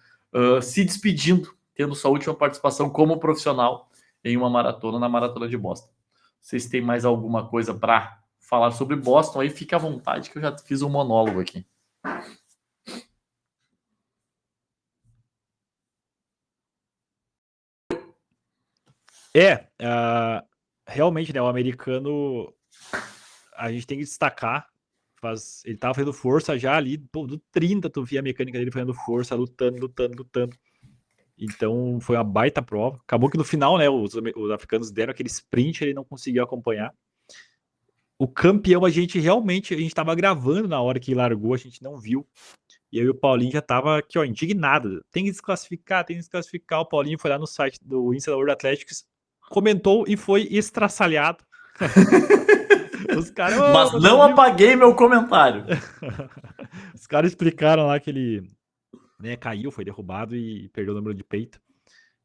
A: se despedindo, tendo sua última participação como profissional em uma maratona, na maratona de Boston. Vocês têm mais alguma coisa para falar sobre Boston? Aí fica à vontade, que eu já fiz um monólogo aqui.
B: Realmente, né, o americano, a gente tem que destacar, ele tava fazendo força já ali, do 30 tu via a mecânica dele fazendo força, lutando. Então foi uma baita prova. Acabou que no final, né, os africanos deram aquele sprint, ele não conseguiu acompanhar. O campeão, a gente tava gravando na hora que largou, a gente não viu. E aí o Paulinho já tava aqui, ó, indignado. Tem que desclassificar. O Paulinho foi lá no site do Insta da World Athletics, comentou e foi estraçalhado. Os caras,
A: mas não apaguei meu comentário.
B: Os caras explicaram lá que ele, né, caiu, foi derrubado e perdeu o número de peito.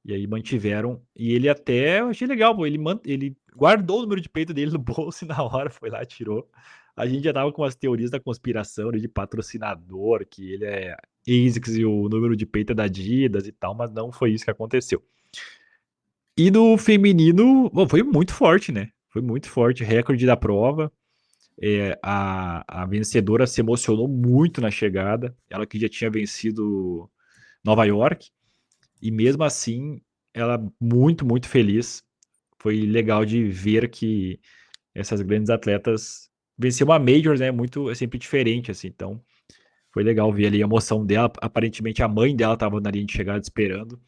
B: E aí mantiveram. E ele até, eu achei legal, pô, ele guardou o número de peito dele no bolso e na hora foi lá, tirou. A gente já tava com as teorias da conspiração, de patrocinador, que ele é ASICS e o número de peito é da Adidas e tal, mas não foi isso que aconteceu. E no feminino, bom, foi muito forte, né? Foi muito forte, recorde da prova. A vencedora se emocionou muito na chegada, ela que já tinha vencido Nova York, e mesmo assim, ela muito feliz. Foi legal de ver que essas grandes atletas vencer uma Majors, né? É sempre diferente, assim. Então, foi legal ver ali a emoção dela. Aparentemente, a mãe dela estava na linha de chegada esperando.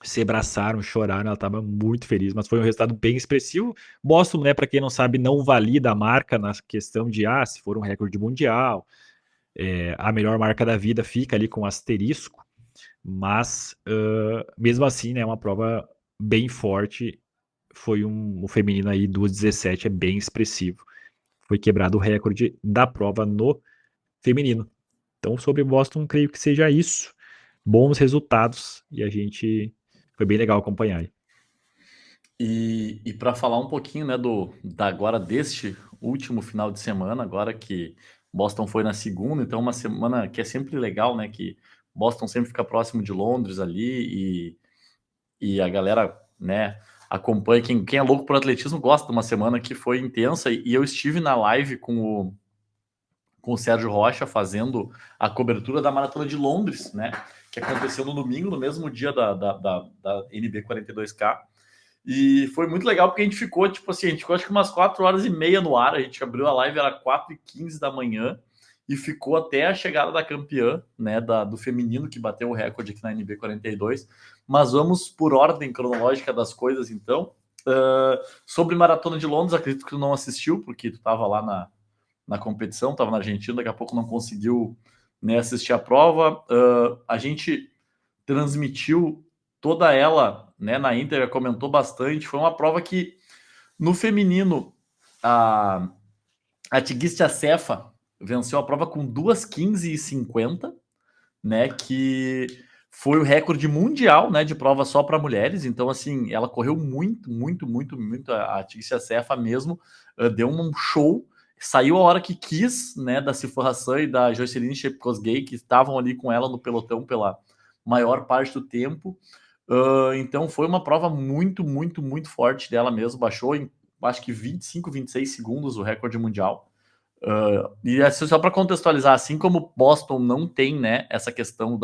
B: Se abraçaram, choraram, ela estava muito feliz, mas foi um resultado bem expressivo. Boston, né, para quem não sabe, não valida a marca na questão de, se for um recorde mundial, a melhor marca da vida fica ali com asterisco, mas mesmo assim, né, é uma prova bem forte. Foi o feminino aí, 2:17, é bem expressivo. Foi quebrado o recorde da prova no feminino. Então, sobre Boston, creio que seja isso. Bons resultados e a gente foi bem legal acompanhar.
A: E para falar um pouquinho, né, agora deste último final de semana, agora que Boston foi na segunda, então uma semana que é sempre legal, né, que Boston sempre fica próximo de Londres ali e a galera, né, acompanha. Quem é louco por atletismo gosta de uma semana que foi intensa e eu estive na live com o Sérgio Rocha fazendo a cobertura da Maratona de Londres, né, que aconteceu no domingo, no mesmo dia da NB 42K. E foi muito legal porque a gente ficou, tipo assim, a gente ficou acho que umas 4h30 no ar. A gente abriu a live, era 4h15 da manhã e ficou até a chegada da campeã, né, do feminino, que bateu o recorde aqui na NB 42. Mas vamos por ordem cronológica das coisas, então. Sobre Maratona de Londres, acredito que tu não assistiu, porque tu estava lá na competição, estava na Argentina, daqui a pouco não conseguiu, né, assistir a prova. A gente transmitiu toda ela, né, na íntegra, comentou bastante. Foi uma prova que, no feminino, a Tigiste Acefa venceu a prova com 2:15:50, né, que foi o recorde mundial, né, de prova só para mulheres. Então, assim, ela correu muito, muito, muito, muito. A Tigiste Acefa mesmo deu um show. Saiu a hora que quis, né, da Sifan Hassan e da Jocelyn Chepkosgei, que estavam ali com ela no pelotão pela maior parte do tempo. Então foi uma prova muito, muito, muito forte dela mesmo. Baixou em acho que 25, 26 segundos o recorde mundial. E assim, só para contextualizar, assim como Boston não tem, né, essa questão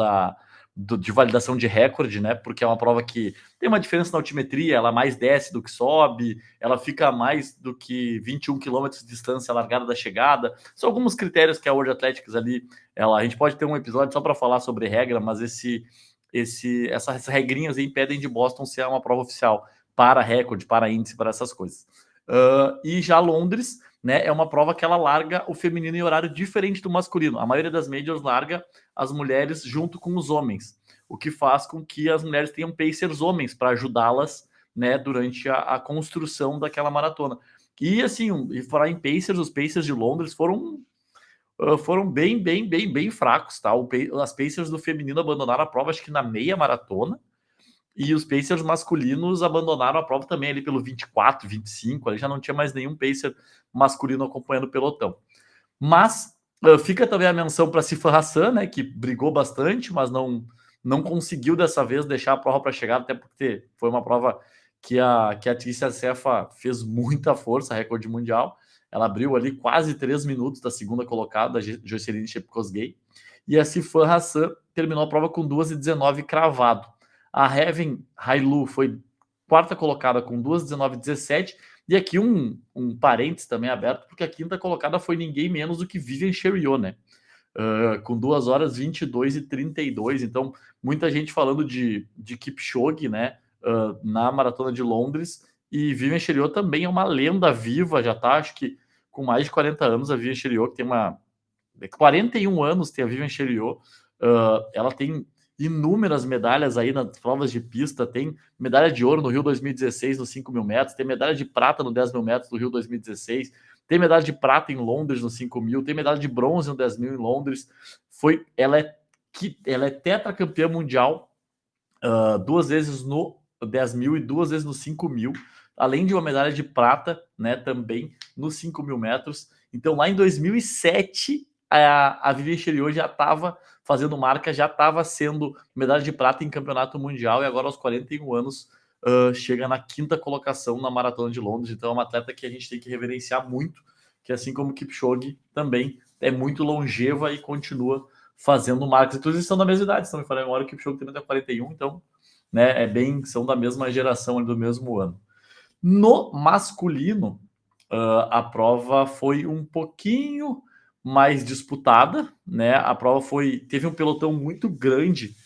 A: de validação de recorde, né, porque é uma prova que tem uma diferença na altimetria, ela mais desce do que sobe, ela fica mais do que 21 quilômetros de distância largada da chegada. São alguns critérios que a World Athletics ali, a gente pode ter um episódio só para falar sobre regra, mas essas regrinhas aí impedem de Boston ser uma prova oficial para recorde, para índice, para essas coisas. E já Londres, né, é uma prova que ela larga o feminino em horário diferente do masculino. A maioria das majors larga as mulheres junto com os homens, o que faz com que as mulheres tenham pacers homens para ajudá-las, né, durante a construção daquela maratona. E assim, e falar em pacers, os pacers de Londres foram bem, bem, bem, bem fracos, tá? As pacers do feminino abandonaram a prova, acho que na meia maratona, e os Pacers masculinos abandonaram a prova também ali pelo 24, 25, ali já não tinha mais nenhum Pacer masculino acompanhando o pelotão. Mas fica também a menção para Sifan Hassan, né, que brigou bastante, mas não conseguiu dessa vez deixar a prova para chegar, até porque foi uma prova que a Tícia Cefa fez muita força, recorde mundial. Ela abriu ali quase 3 minutos da segunda colocada, Jocelyn Chepkosgei. E a Sifan Hassan terminou a prova com 2:19 cravado. A Heaven Hailu foi quarta colocada com 2:19:17. E aqui um parênteses também aberto, porque a quinta colocada foi ninguém menos do que Vivian Cheriot, né? Com 2h22:32. Então, muita gente falando de Kipchoge, né? Na Maratona de Londres. E Vivian Cheriot também é uma lenda viva, já tá, acho que com mais de 40 anos, a Vivian Cheriot, que tem 41 anos, tem a Vivian Cheriot. Ela tem inúmeras medalhas aí nas provas de pista, tem medalha de ouro no Rio 2016 nos 5 mil metros, tem medalha de prata no 10 mil metros do Rio 2016, tem medalha de prata em Londres nos 5 mil, tem medalha de bronze no 10 mil em Londres. Ela é tetracampeã mundial 2 vezes no 10 mil e 2 vezes no 5 mil, além de uma medalha de prata, né, também nos 5 mil metros. Então lá em 2007 a Vivian Cheriot já estava fazendo marca, já estava sendo medalha de prata em campeonato mundial e agora aos 41 anos chega na quinta colocação na Maratona de Londres. Então é uma atleta que a gente tem que reverenciar muito, que assim como Kipchoge também é muito longeva e continua fazendo marcas. Inclusive são da mesma idade, estão me falando agora que o Kipchoge também tem 41, então, né, são da mesma geração, do mesmo ano. No masculino, a prova foi um pouquinho mais disputada, né? A prova teve um pelotão muito grande,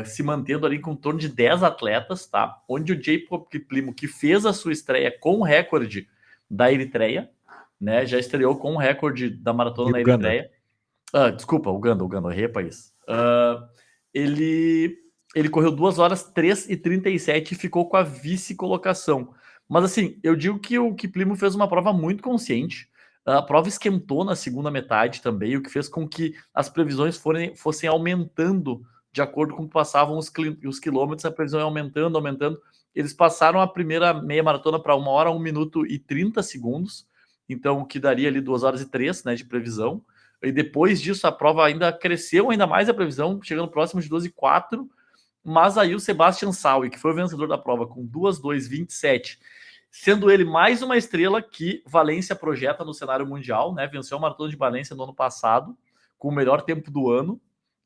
A: se mantendo ali com em torno de 10 atletas, tá? Onde o Jacob Kiplimo, que fez a sua estreia com o recorde da Eritreia, né? Já estreou com o recorde da maratona na Eritreia. Desculpa, Uganda, errei, país. Ele correu 2h03:37 e ficou com a vice-colocação. Mas assim, eu digo que o Kiplimo fez uma prova muito consciente. A prova esquentou na segunda metade também, o que fez com que as previsões fossem aumentando de acordo com que passavam os quilômetros, a previsão ia aumentando. Eles passaram a primeira meia maratona para 1h, 1 minuto e 30 segundos, então o que daria ali 2h03, né, de previsão. e depois disso a prova ainda cresceu ainda mais a previsão, chegando próximo de 12:04, mas aí o Sebastian Saue, que foi o vencedor da prova com 2:2:27, sendo ele mais uma estrela que Valência projeta no cenário mundial, né? Venceu a Maratona de Valência no ano passado, com o melhor tempo do ano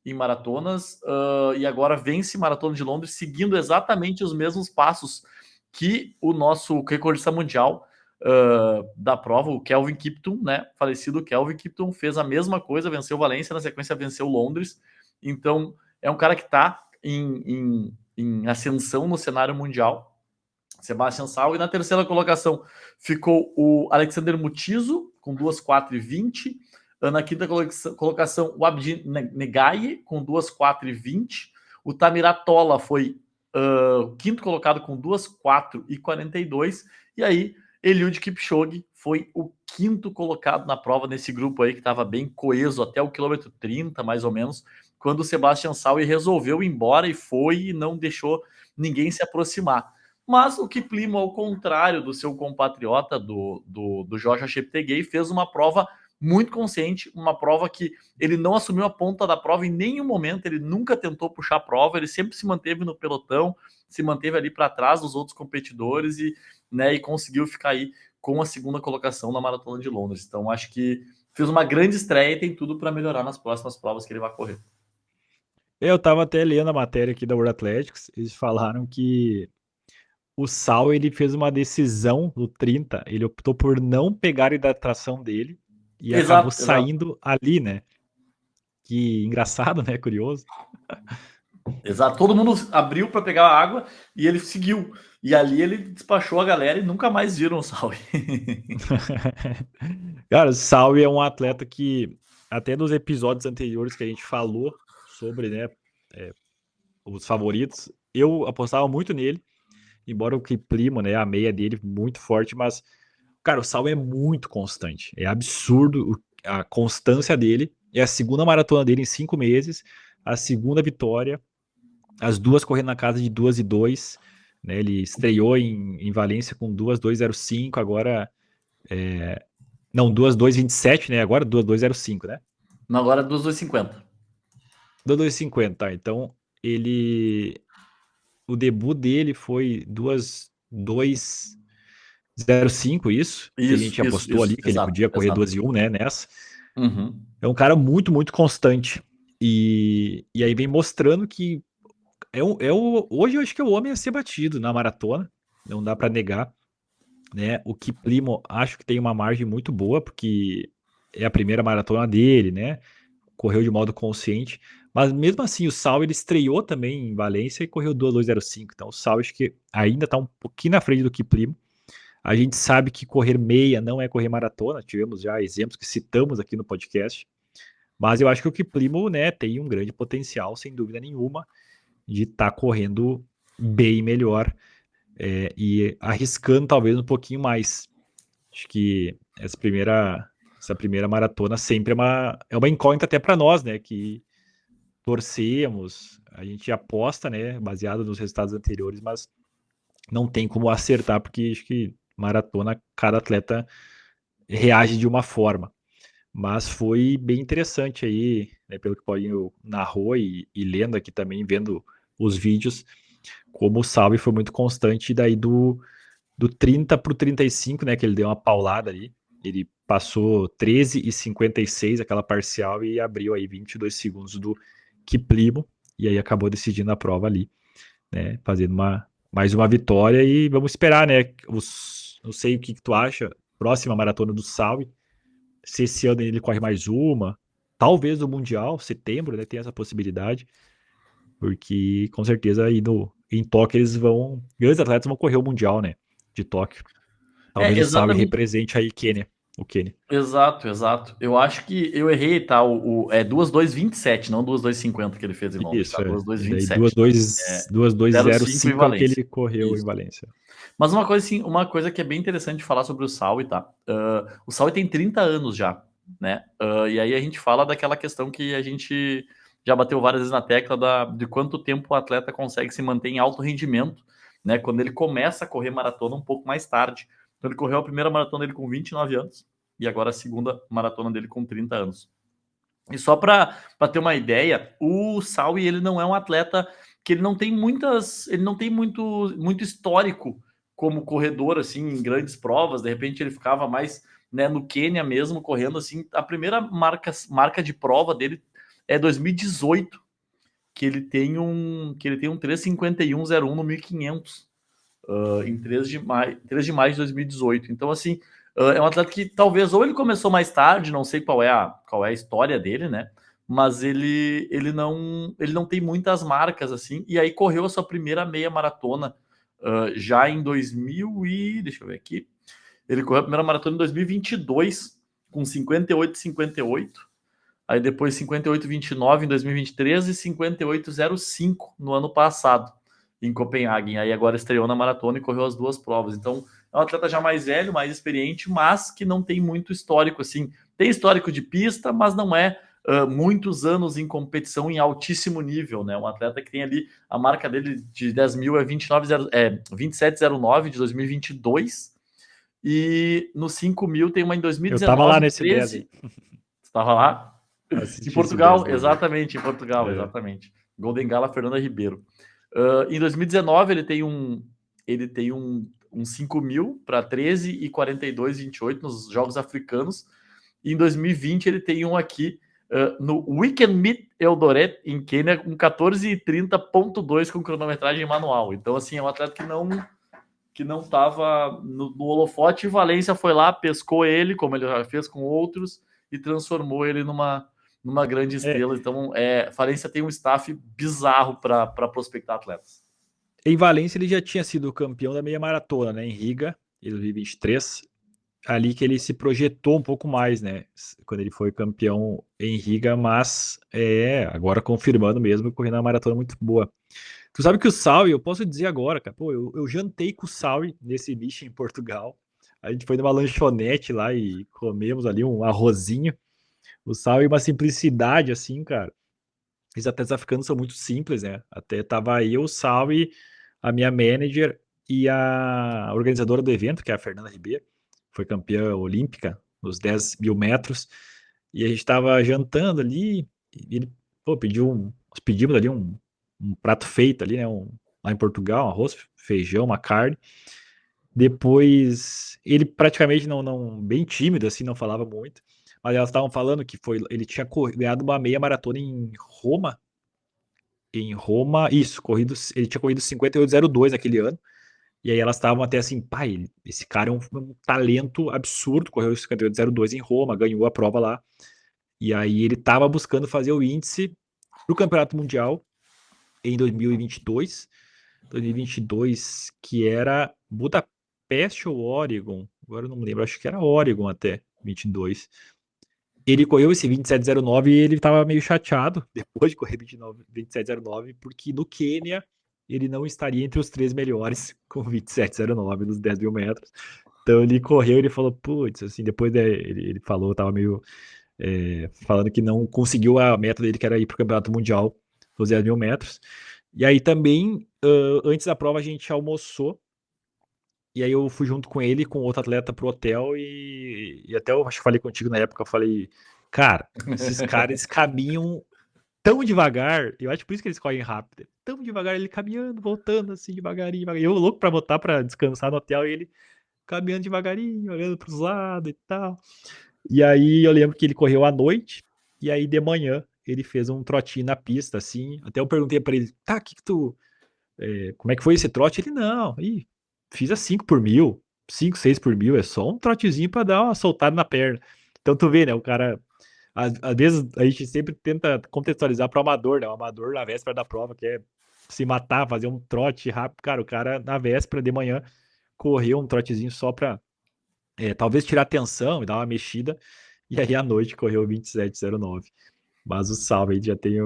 A: em maratonas, e agora vence Maratona de Londres, seguindo exatamente os mesmos passos que o nosso recordista mundial da prova, o Kelvin Kiptum, né? Falecido Kelvin Kiptum, fez a mesma coisa, venceu Valência, na sequência venceu Londres. Então, é um cara que está em ascensão no cenário mundial. Sebastian Saue. E na terceira colocação ficou o Alexander Mutizo, com 2:4:20. Na quinta colocação, o Abdi Negaye, com 2:4:20. O Tamiratola foi quinto colocado com 2:4:42. E aí, Eliud Kipchoge foi o quinto colocado na prova nesse grupo aí, que estava bem coeso até o quilômetro 30, mais ou menos, quando o Sebastian Saue resolveu ir embora e foi e não deixou ninguém se aproximar. Mas o Kiplimo, ao contrário do seu compatriota, do Joshua Cheptegei, fez uma prova muito consciente, uma prova que ele não assumiu a ponta da prova em nenhum momento, ele nunca tentou puxar a prova, ele sempre se manteve no pelotão, se manteve ali para trás dos outros competidores e conseguiu ficar aí com a segunda colocação na Maratona de Londres. Então, acho que fez uma grande estreia e tem tudo para melhorar nas próximas provas que ele vai correr.
B: Eu tava até lendo a matéria aqui da World Athletics, eles falaram que o Sal, ele fez uma decisão no 30, ele optou por não pegar a hidratação dele e acabou saindo ali, né? Que engraçado, né? Curioso.
A: Exato, todo mundo abriu para pegar a água e ele seguiu. E ali ele despachou a galera e nunca mais viram o Saue.
B: Cara, o Saue é um atleta que, até nos episódios anteriores que a gente falou sobre, né, os favoritos, eu apostava muito nele, embora o Kiplimo, né, a meia dele muito forte, mas, cara, o Saue é muito constante. É absurdo a constância dele. É a segunda maratona dele em 5 meses, a segunda vitória, as duas correndo na casa de 2:02, né? Ele estreou em Valência com 2:2:05, agora não, 2:2:27, né? Agora 2:2:05, né?
A: Não, agora é 2:2:50.
B: 2:2:50, tá. Então, o debut dele foi 2:2:05, isso, que a gente apostou ali, que ele podia correr 2:1, né, nessa.
A: Uhum.
B: É um cara muito, muito constante. E aí vem mostrando que hoje eu acho que é o homem a ser batido na maratona, não dá para negar, né? O Kiplimo acho que tem uma margem muito boa, porque é a primeira maratona dele, né? Correu de modo consciente, mas mesmo assim o Sal ele estreou também em Valência e correu 2:2:05, então o Sal acho que ainda tá um pouquinho na frente do Kiplimo. A gente sabe que correr meia não é correr maratona, tivemos já exemplos que citamos aqui no podcast, mas eu acho que o Kiplimo, né, tem um grande potencial, sem dúvida nenhuma, de estar correndo bem melhor e arriscando talvez um pouquinho mais. Acho que essa primeira maratona sempre é uma incógnita até para nós, né, que torcemos, a gente aposta, né, baseado nos resultados anteriores, mas não tem como acertar, porque acho que maratona, cada atleta reage de uma forma. Mas foi bem interessante aí, né, pelo que o Paulinho narrou e lendo aqui também, vendo os vídeos, como o Salve foi muito constante, daí do 30 para o 35, né, que ele deu uma paulada ali, ele passou 13:56 aquela parcial e abriu aí 22 segundos do Kiplimo, e aí acabou decidindo a prova ali, né, fazendo mais uma vitória, e vamos esperar, né, não sei o que tu acha, próxima maratona do Salve, se esse ano ele corre mais uma, talvez o Mundial, setembro, né, tem essa possibilidade, porque com certeza aí em Tóquio grandes atletas vão correr o Mundial, né, de Tóquio. Talvez o Salve represente aí o Quênia.
A: Exato. Eu acho que eu errei, tá? É 2:2:27, não 2:2:50 que ele fez em Londres,
B: Isso,
A: tá?
B: é.
A: 2:2:27.
B: 2:2:05 é o que ele correu
A: Isso.
B: em Valência.
A: Mas uma coisa que é bem interessante de falar sobre o Saue, tá? O Saue tem 30 anos já, né? E aí a gente fala daquela questão que a gente já bateu várias vezes na tecla de quanto tempo o atleta consegue se manter em alto rendimento, né? Quando ele começa a correr maratona um pouco mais tarde. Então ele correu a primeira maratona dele com 29 anos e agora a segunda maratona dele com 30 anos. E só para ter uma ideia, o Salwi, ele não é um atleta que ele não tem muito histórico como corredor assim em grandes provas. De repente ele ficava mais, né, no Quênia mesmo correndo assim. A primeira marca de prova dele é 2018, que ele tem um 3:51:01 no 1500, em 3 de maio de 2018. Então, assim, é um atleta que talvez ou ele começou mais tarde, não sei qual é a história dele, né? Mas ele não tem muitas marcas assim. E aí correu a sua primeira meia maratona já em 2000 e deixa eu ver aqui. Ele correu a primeira maratona em 2022 com 58:58. Aí depois 58:29 em 2023 e 58:05 no ano passado em Copenhague. Aí agora estreou na maratona e correu as duas provas. Então é um atleta já mais velho, mais experiente, mas que não tem muito histórico assim. Tem histórico de pista, mas não é muitos anos em competição em altíssimo nível, né? Um atleta que tem ali a marca dele de 10 mil é 27:09 de 2022 e no 5 mil tem uma em
B: Eu tava lá
A: 2019,
B: nesse 10
A: 13.
B: aí.
A: Você estava lá? Em
B: Assisti esse 10
A: Portugal,
B: dele aí.
A: exatamente, em Portugal,
B: É.
A: exatamente. Golden Gala Fernanda Ribeiro. Em 2019, ele tem um 5 mil para 13:42:28 nos Jogos Africanos. E em 2020, ele tem um aqui no Weekend Meet Eldoret, em Quênia, com 14:30:2 com cronometragem manual. Então, assim, é um atleta que não estava no holofote. Valência foi lá, pescou ele, como ele já fez com outros, e transformou ele numa grande
B: É,
A: estrela. Então, Valência tem um staff bizarro para prospectar atletas.
B: em Valência ele já tinha sido campeão da meia maratona, né? Em Riga, em 2023. Ali que ele se projetou um pouco mais, né? Quando ele foi campeão em Riga, mas agora confirmando mesmo, correndo uma maratona muito boa. Tu sabe que o Saui, eu posso dizer agora, cara, pô, eu jantei com o Saui nesse bicho em Portugal. A gente foi numa lanchonete lá e comemos ali um arrozinho. O Saui, uma simplicidade assim, cara. Esses atletas africanos são muito simples, né? Até tava eu, o Saui, a minha manager e a organizadora do evento, que é a Fernanda Ribeiro, foi campeã olímpica nos 10 mil metros. E a gente tava jantando ali, e ele pô, nós pedimos ali um prato feito ali, né? Lá em Portugal, um arroz, feijão, uma carne. Depois, ele praticamente bem tímido, assim, não falava muito. Mas elas estavam falando que ele tinha ganhado uma meia maratona em Roma. Em Roma, isso, ele tinha corrido 58:02 naquele ano. E aí elas estavam até assim, pai, esse cara é um talento absurdo, correu 58:02 em Roma, ganhou a prova lá. E aí ele estava buscando fazer o índice pro Campeonato Mundial em 2022. 2022, que era Budapeste ou Oregon, agora eu não me lembro, acho que era Oregon até 22. Ele correu esse 27:09 e ele estava meio chateado depois de correr 27:09, porque no Quênia ele não estaria entre os três melhores com 27:09 nos 10 mil metros. Então ele correu, ele falou, putz, assim, depois ele falou, tava meio falando que não conseguiu a meta dele, que era ir para o Campeonato Mundial nos 10 mil metros. E aí também, antes da prova, a gente almoçou. E aí eu fui junto com ele, com outro atleta pro hotel. E até eu acho que falei contigo na época, eu falei, cara, esses caras eles caminham tão devagar. Eu acho por isso que eles correm rápido. Tão devagar, ele caminhando, voltando assim, devagarinho, devagarinho. Eu louco pra botar pra descansar no hotel e ele caminhando devagarinho, olhando pros lados e tal. E aí eu lembro que ele correu à noite, e aí de manhã ele fez um trotinho na pista, assim. Até eu perguntei pra ele, tá, como é que foi esse trote? Ele, não, fiz a 5 por mil, 5, 6 por mil, é só um trotezinho pra dar uma soltada na perna. Então tu vê, né, o cara, às vezes a gente sempre tenta contextualizar pro amador, né, o amador na véspera da prova quer se matar, fazer um trote rápido, cara, o cara na véspera de manhã correu um trotezinho só pra talvez tirar atenção e dar uma mexida, e aí à noite correu 27:09. Mas o Salve já tem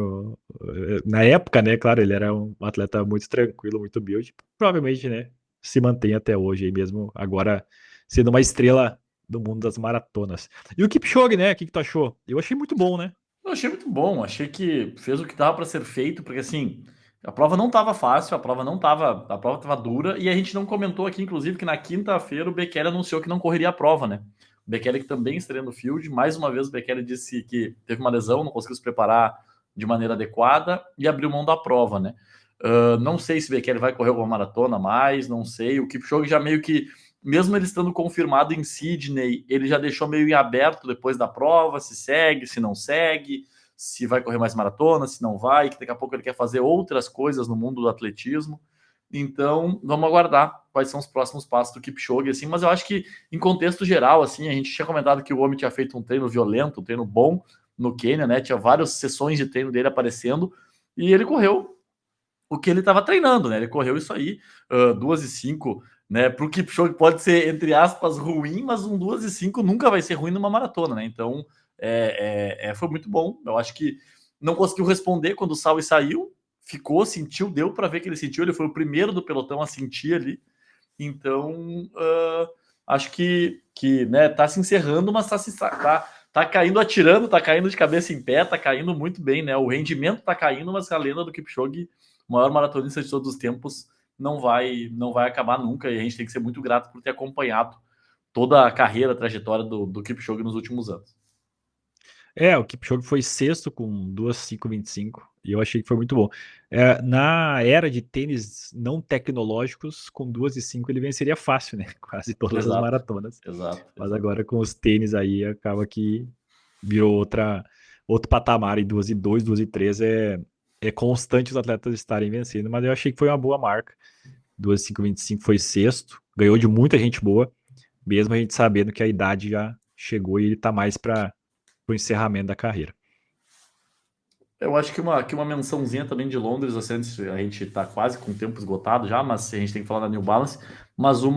B: na época, né, claro, ele era um atleta muito tranquilo, muito build, provavelmente, né, se mantém até hoje aí mesmo, agora sendo uma estrela do mundo das maratonas. E o Kipchoge, né, o que tu achou? Eu achei muito bom, né?
A: Eu achei muito bom, achei que fez o que dava para ser feito, porque assim, a prova não estava fácil, a prova estava dura, e a gente não comentou aqui, inclusive, que na quinta-feira o Bekele anunciou que não correria a prova, né? Bekele que também estreia no field. Mais uma vez o Bekele disse que teve uma lesão, não conseguiu se preparar de maneira adequada e abriu mão da prova, né? Não sei se o Bekele vai correr uma maratona mais, não sei. O Kipchoge já meio que, mesmo ele estando confirmado em Sydney, ele já deixou meio em aberto depois da prova, se segue, se não segue, se vai correr mais maratona, se não vai, que daqui a pouco ele quer fazer outras coisas no mundo do atletismo. Então, vamos aguardar quais são os próximos passos do Kipchoge, assim, mas eu acho que, em contexto geral, assim, a gente tinha comentado que o homem tinha feito um treino violento, um treino bom no Quênia, né? Tinha várias sessões de treino dele aparecendo, e ele correu o que ele estava treinando, né? Ele correu isso aí, 2:05, né? Para o Kipchoge pode ser, entre aspas, ruim, mas um 2:05 nunca vai ser ruim numa maratona, né? Então, foi muito bom. Eu acho que não conseguiu responder quando o Saui saiu, ficou, sentiu, deu para ver que ele sentiu. Ele foi o primeiro do pelotão a sentir ali. Então, acho que né, tá se encerrando, mas tá caindo atirando, tá caindo de cabeça em pé, tá caindo muito bem, né? O rendimento tá caindo, mas a lenda do Kipchoge, o maior maratonista de todos os tempos, não vai acabar nunca, e a gente tem que ser muito grato por ter acompanhado toda a carreira, a trajetória do Kipchoge nos últimos anos.
B: O Kipchoge foi sexto com 2:5:25 e eu achei que foi muito bom. Na era de tênis não tecnológicos, com 2:05 ele venceria fácil, né? Quase todas as maratonas.
A: Exato.
B: Mas agora com os tênis aí, acaba que virou outro patamar, e 2:02, 2:03 é constante os atletas estarem vencendo, mas eu achei que foi uma boa marca. 2:5:25 foi sexto, ganhou de muita gente boa, mesmo a gente sabendo que a idade já chegou e ele tá mais para o encerramento da carreira.
A: Eu acho que uma mençãozinha também de Londres, assim, a gente está quase com o tempo esgotado já, mas a gente tem que falar da New Balance. Mas um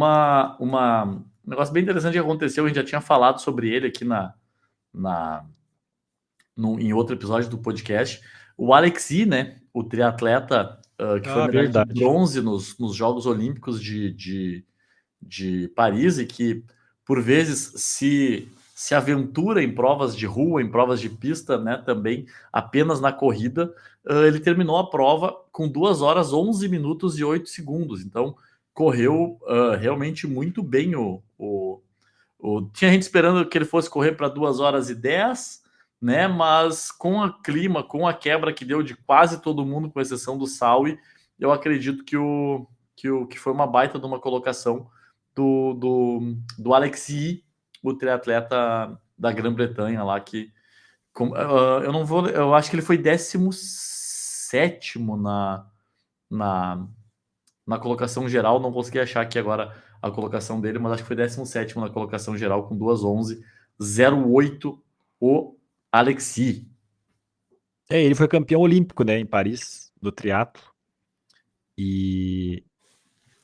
A: negócio bem interessante que aconteceu, a gente já tinha falado sobre ele aqui em outro episódio do podcast. O Alexis, né, o triatleta que foi medalha de bronze nos Jogos Olímpicos de Paris e que, por vezes, se aventura em provas de rua, em provas de pista, né, também apenas na corrida. Ele terminou a prova com 2 horas 11 minutos e 8 segundos. Então, correu realmente muito bem. Tinha gente esperando que ele fosse correr para 2 horas e 10, né? Mas com o clima, com a quebra que deu de quase todo mundo, com exceção do Saui, eu acredito que foi uma baita de uma colocação do Alexis, o triatleta da Grã-Bretanha lá, que eu acho que ele foi 17º na colocação geral, não consegui achar aqui agora a colocação dele, mas acho que foi 17º na colocação geral com 2:11:08 o Alexis.
B: Ele foi campeão olímpico, né, em Paris, do triatlo. E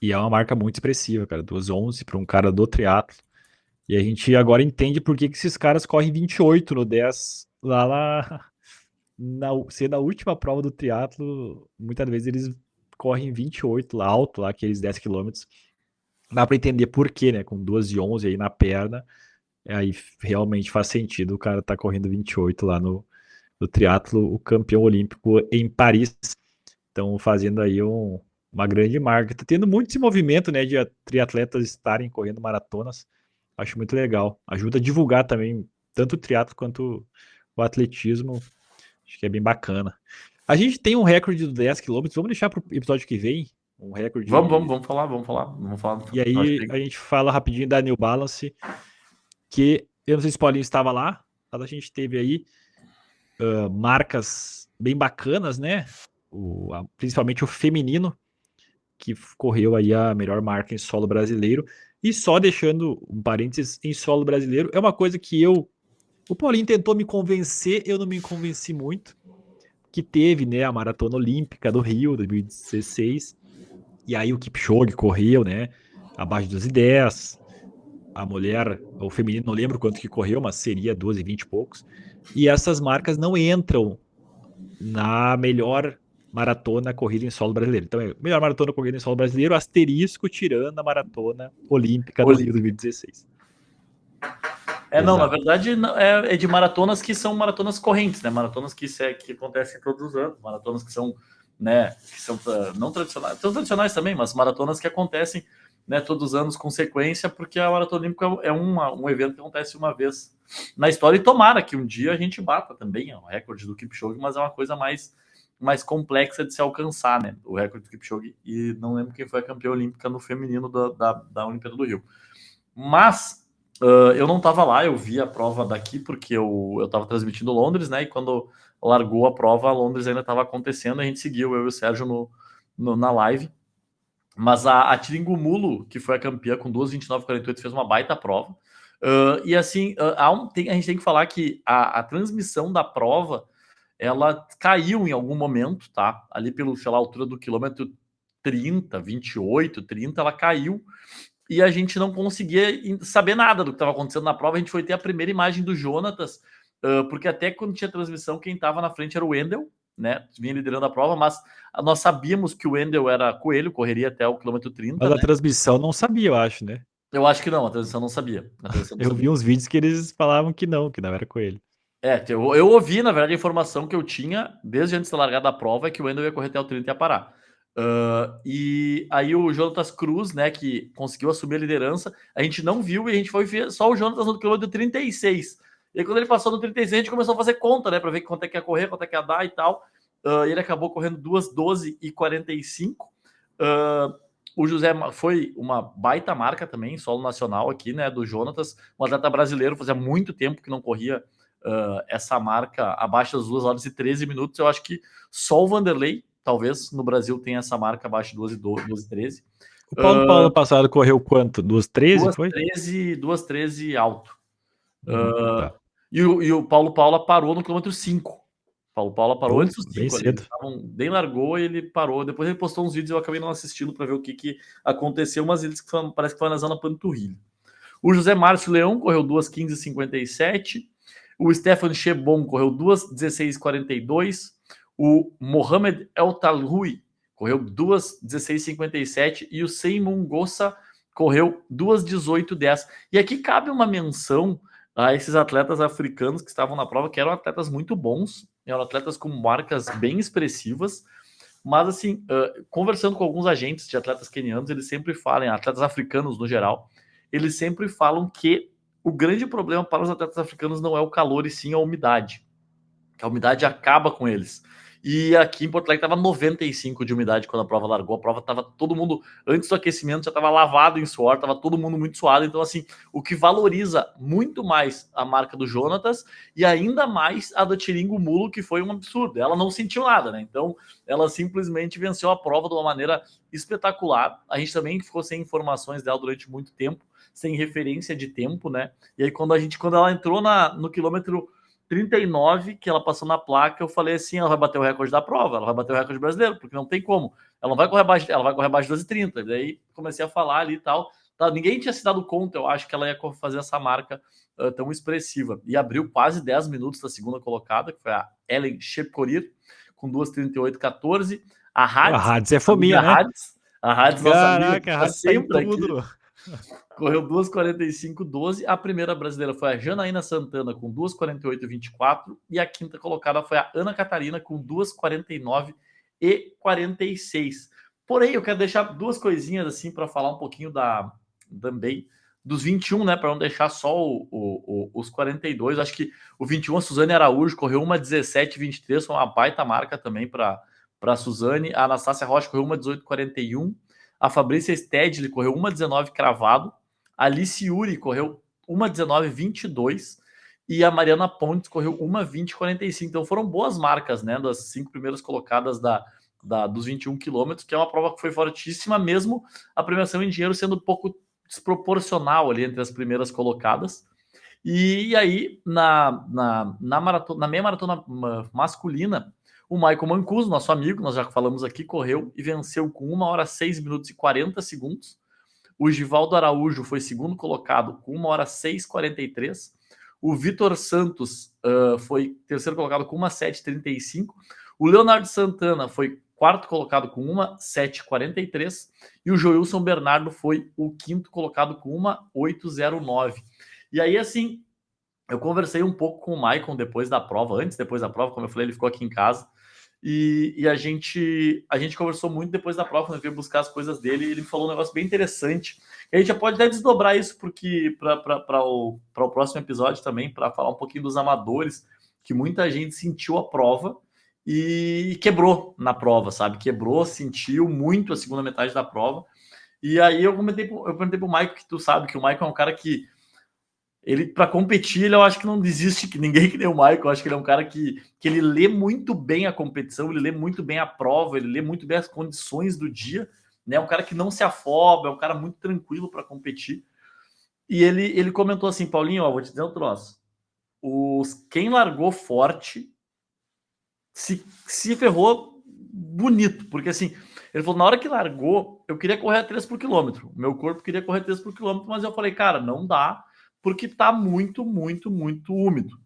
B: é uma marca muito expressiva, cara, 2:11 para um cara do triatlo. E a gente agora entende por que esses caras correm 28 no 10 lá sendo a última prova do triatlo. Muitas vezes eles correm 28 lá alto, lá aqueles 10 quilômetros. Dá para entender por quê, né? Com 2:11 aí na perna, aí realmente faz sentido o cara tá correndo 28 lá no triatlo, o campeão olímpico em Paris. Estão fazendo aí uma grande marca. Tá tendo muito esse movimento, né, de triatletas estarem correndo maratonas. Acho muito legal. Ajuda a divulgar também tanto o triatlo quanto o atletismo. Acho que é bem bacana. A gente tem um recorde de 10 km. Vamos deixar para o episódio que vem um recorde.
A: Vamos falar.
B: E aí a gente fala rapidinho da New Balance, que eu não sei se o Paulinho estava lá, mas a gente teve aí marcas bem bacanas, né? Principalmente o feminino, que correu aí a melhor marca em solo brasileiro. E só deixando um parênteses, em solo brasileiro, é uma coisa que o Paulinho tentou me convencer, eu não me convenci muito, que teve, né, a Maratona Olímpica do Rio, 2016, e aí o Kipchoge correu, né, abaixo de 2:10, a mulher, o feminino, não lembro quanto que correu, mas seria 2:20 e poucos, e essas marcas não entram na melhor maratona corrida em solo brasileiro. Então, melhor maratona corrida em solo brasileiro, asterisco, tirando a Maratona Olímpica do Rio 2016.
A: Na verdade, é de maratonas que são maratonas correntes, né? Maratonas que acontecem todos os anos, maratonas que são, né, que são não tradicionais, são tradicionais também, mas maratonas que acontecem né, todos os anos com sequência, porque a Maratona Olímpica é um evento que acontece uma vez na história, e tomara que um dia a gente bata também, é um recorde do Kipchoge, mas é uma coisa mais complexa de se alcançar, né, o recorde do Kipchoge, e não lembro quem foi a campeã olímpica no feminino da Olimpíada do Rio. Mas eu não estava lá, eu vi a prova daqui, porque eu estava transmitindo Londres, né, e quando largou a prova, Londres ainda estava acontecendo, a gente seguiu, eu e o Sérgio na live. Mas a Tiringumulo, que foi a campeã com 2:29:48, fez uma baita prova. E assim, a gente tem que falar que a transmissão da prova, ela caiu em algum momento, tá? Ali pelo, sei lá, altura do quilômetro 30, 28, 30, ela caiu e a gente não conseguia saber nada do que estava acontecendo na prova. A gente foi ter a primeira imagem do Jonatas, porque até quando tinha transmissão, quem estava na frente era o Wendel, né? Vinha liderando a prova, mas nós sabíamos que o Wendel era coelho, correria até o quilômetro 30,
B: Mas a
A: né?
B: transmissão não sabia, eu acho, né?
A: Eu acho que não, a transmissão não sabia. A transmissão não
B: Eu
A: sabia.
B: vi uns vídeos que eles falavam que não era coelho.
A: Eu ouvi, na verdade, a informação que eu tinha desde antes da largada da prova é que o Wendel ia correr até o 30 e ia parar. E aí o Jonatas Cruz, né, que conseguiu assumir a liderança, a gente não viu e a gente foi ver só o Jonatas no quilômetro 36. E aí quando ele passou no 36, a gente começou a fazer conta, né, para ver quanto é que ia correr, quanto é que ia dar e tal. E ele acabou correndo 2:12:45. O José foi uma baita marca também, solo nacional aqui, né, do Jonatas, um atleta brasileiro, fazia muito tempo que não corria essa marca abaixo das 2 horas e 13 minutos. Eu acho que só o Vanderlei, talvez, no Brasil tenha essa marca abaixo de 2:13.
B: O Paulo passado correu quanto? 2:13, foi?
A: 2:13 alto.
B: Tá.
A: E o Paulo Paula parou no quilômetro 5. Paulo Paula parou antes dos
B: Bem
A: 5 ali.
B: cedo.
A: Bem largou e ele parou. Depois ele postou uns vídeos, eu acabei não assistindo para ver o que aconteceu, mas eles parece que foi na zona panturrilha. O José Márcio Leão correu 2:15:57. O Stefan Chebon correu 2:16:42. O Mohamed El Talhoui correu 2:16:57. E o Seymour Gossa correu 2:18:10. E aqui cabe uma menção a esses atletas africanos que estavam na prova, que eram atletas muito bons, eram atletas com marcas bem expressivas, mas assim, conversando com alguns agentes de atletas quenianos, eles sempre falam, atletas africanos no geral, eles sempre falam que o grande problema para os atletas africanos não é o calor e sim a umidade, que a umidade acaba com eles. E aqui em Porto Alegre estava 95 de umidade quando a prova largou. A prova estava todo mundo, antes do aquecimento, já estava lavado em suor, estava todo mundo muito suado. Então, assim, o que valoriza muito mais a marca do Jonatas e ainda mais a do Tiringumulo, que foi um absurdo. Ela não sentiu nada, né? Então, ela simplesmente venceu a prova de uma maneira espetacular. A gente também ficou sem informações dela durante muito tempo, sem referência de tempo, né? E aí, quando ela entrou no quilômetro 39, que ela passou na placa, eu falei assim, ela vai bater o recorde da prova, ela vai bater o recorde brasileiro, porque não tem como. Ela não vai correr abaixo, ela vai correr abaixo de 2:30. Daí comecei a falar ali e tal. Tá, ninguém tinha se dado conta, eu acho, que ela ia fazer essa marca tão expressiva. E abriu quase 10 minutos da segunda colocada, que foi a Ellen Shepkorir, com 2:38:14. A
B: Hades é fominha, né?
A: A Hades, nossa amiga,
B: Caraca, a
A: tá
B: Hades tá em
A: sempre aqui.
B: tudo.
A: Correu 2:45:12. A primeira brasileira foi a Janaína Santana com 2:48:24 e a quinta colocada foi a Ana Catarina com 2:49:46. Porém, eu quero deixar duas coisinhas assim para falar um pouquinho também dos 21, né, para não deixar só os 42. Acho que o 21, a Suzane Araújo correu 1:17:23, foi uma baita marca também para a Suzane. A Anastácia Rocha correu 1:18:41. A Fabrícia Stedley correu 1:19 cravado. A Alice Yuri correu 1:19:22 e a Mariana Pontes correu 1:20:45. Então foram boas marcas, né, das 5 primeiras colocadas dos 21 quilômetros, que é uma prova que foi fortíssima, mesmo a premiação em dinheiro sendo um pouco desproporcional ali entre as primeiras colocadas. E aí, na meia maratona masculina, o Michael Mancuso, nosso amigo, nós já falamos aqui, correu e venceu com 1h 6 minutos e 40 segundos. O Givaldo Araújo foi segundo colocado com 1h 6:43. O Vitor Santos foi terceiro colocado com 1:7:35. O Leonardo Santana foi quarto colocado com 1:7:43. E o Joilson Bernardo foi o quinto colocado com 1:8:09. E aí, assim, eu conversei um pouco com o Maicon depois da prova, depois da prova, como eu falei, ele ficou aqui em casa. e a gente conversou muito depois da prova, quando eu veio buscar as coisas dele, e ele falou um negócio bem interessante. E a gente já pode até desdobrar isso para o próximo episódio também, para falar um pouquinho dos amadores, que muita gente sentiu a prova e quebrou na prova, sabe? Quebrou, sentiu muito a segunda metade da prova. E aí eu perguntei pro Michael, que tu sabe que o Michael é um cara que ele, para competir, eu acho que não desiste que ninguém que nem o Michael. Eu acho que ele é um cara que ele lê muito bem a competição, ele lê muito bem a prova, ele lê muito bem as condições do dia, né? É um cara que não se afoba, é um cara muito tranquilo para competir. E ele comentou assim, Paulinho, ó, vou te dizer um troço. Quem largou forte se ferrou bonito, porque assim, ele falou, na hora que largou, eu queria correr a 3 por quilômetro, meu corpo queria correr 3 por quilômetro, mas eu falei, cara, não dá, porque tá muito, muito, muito úmido.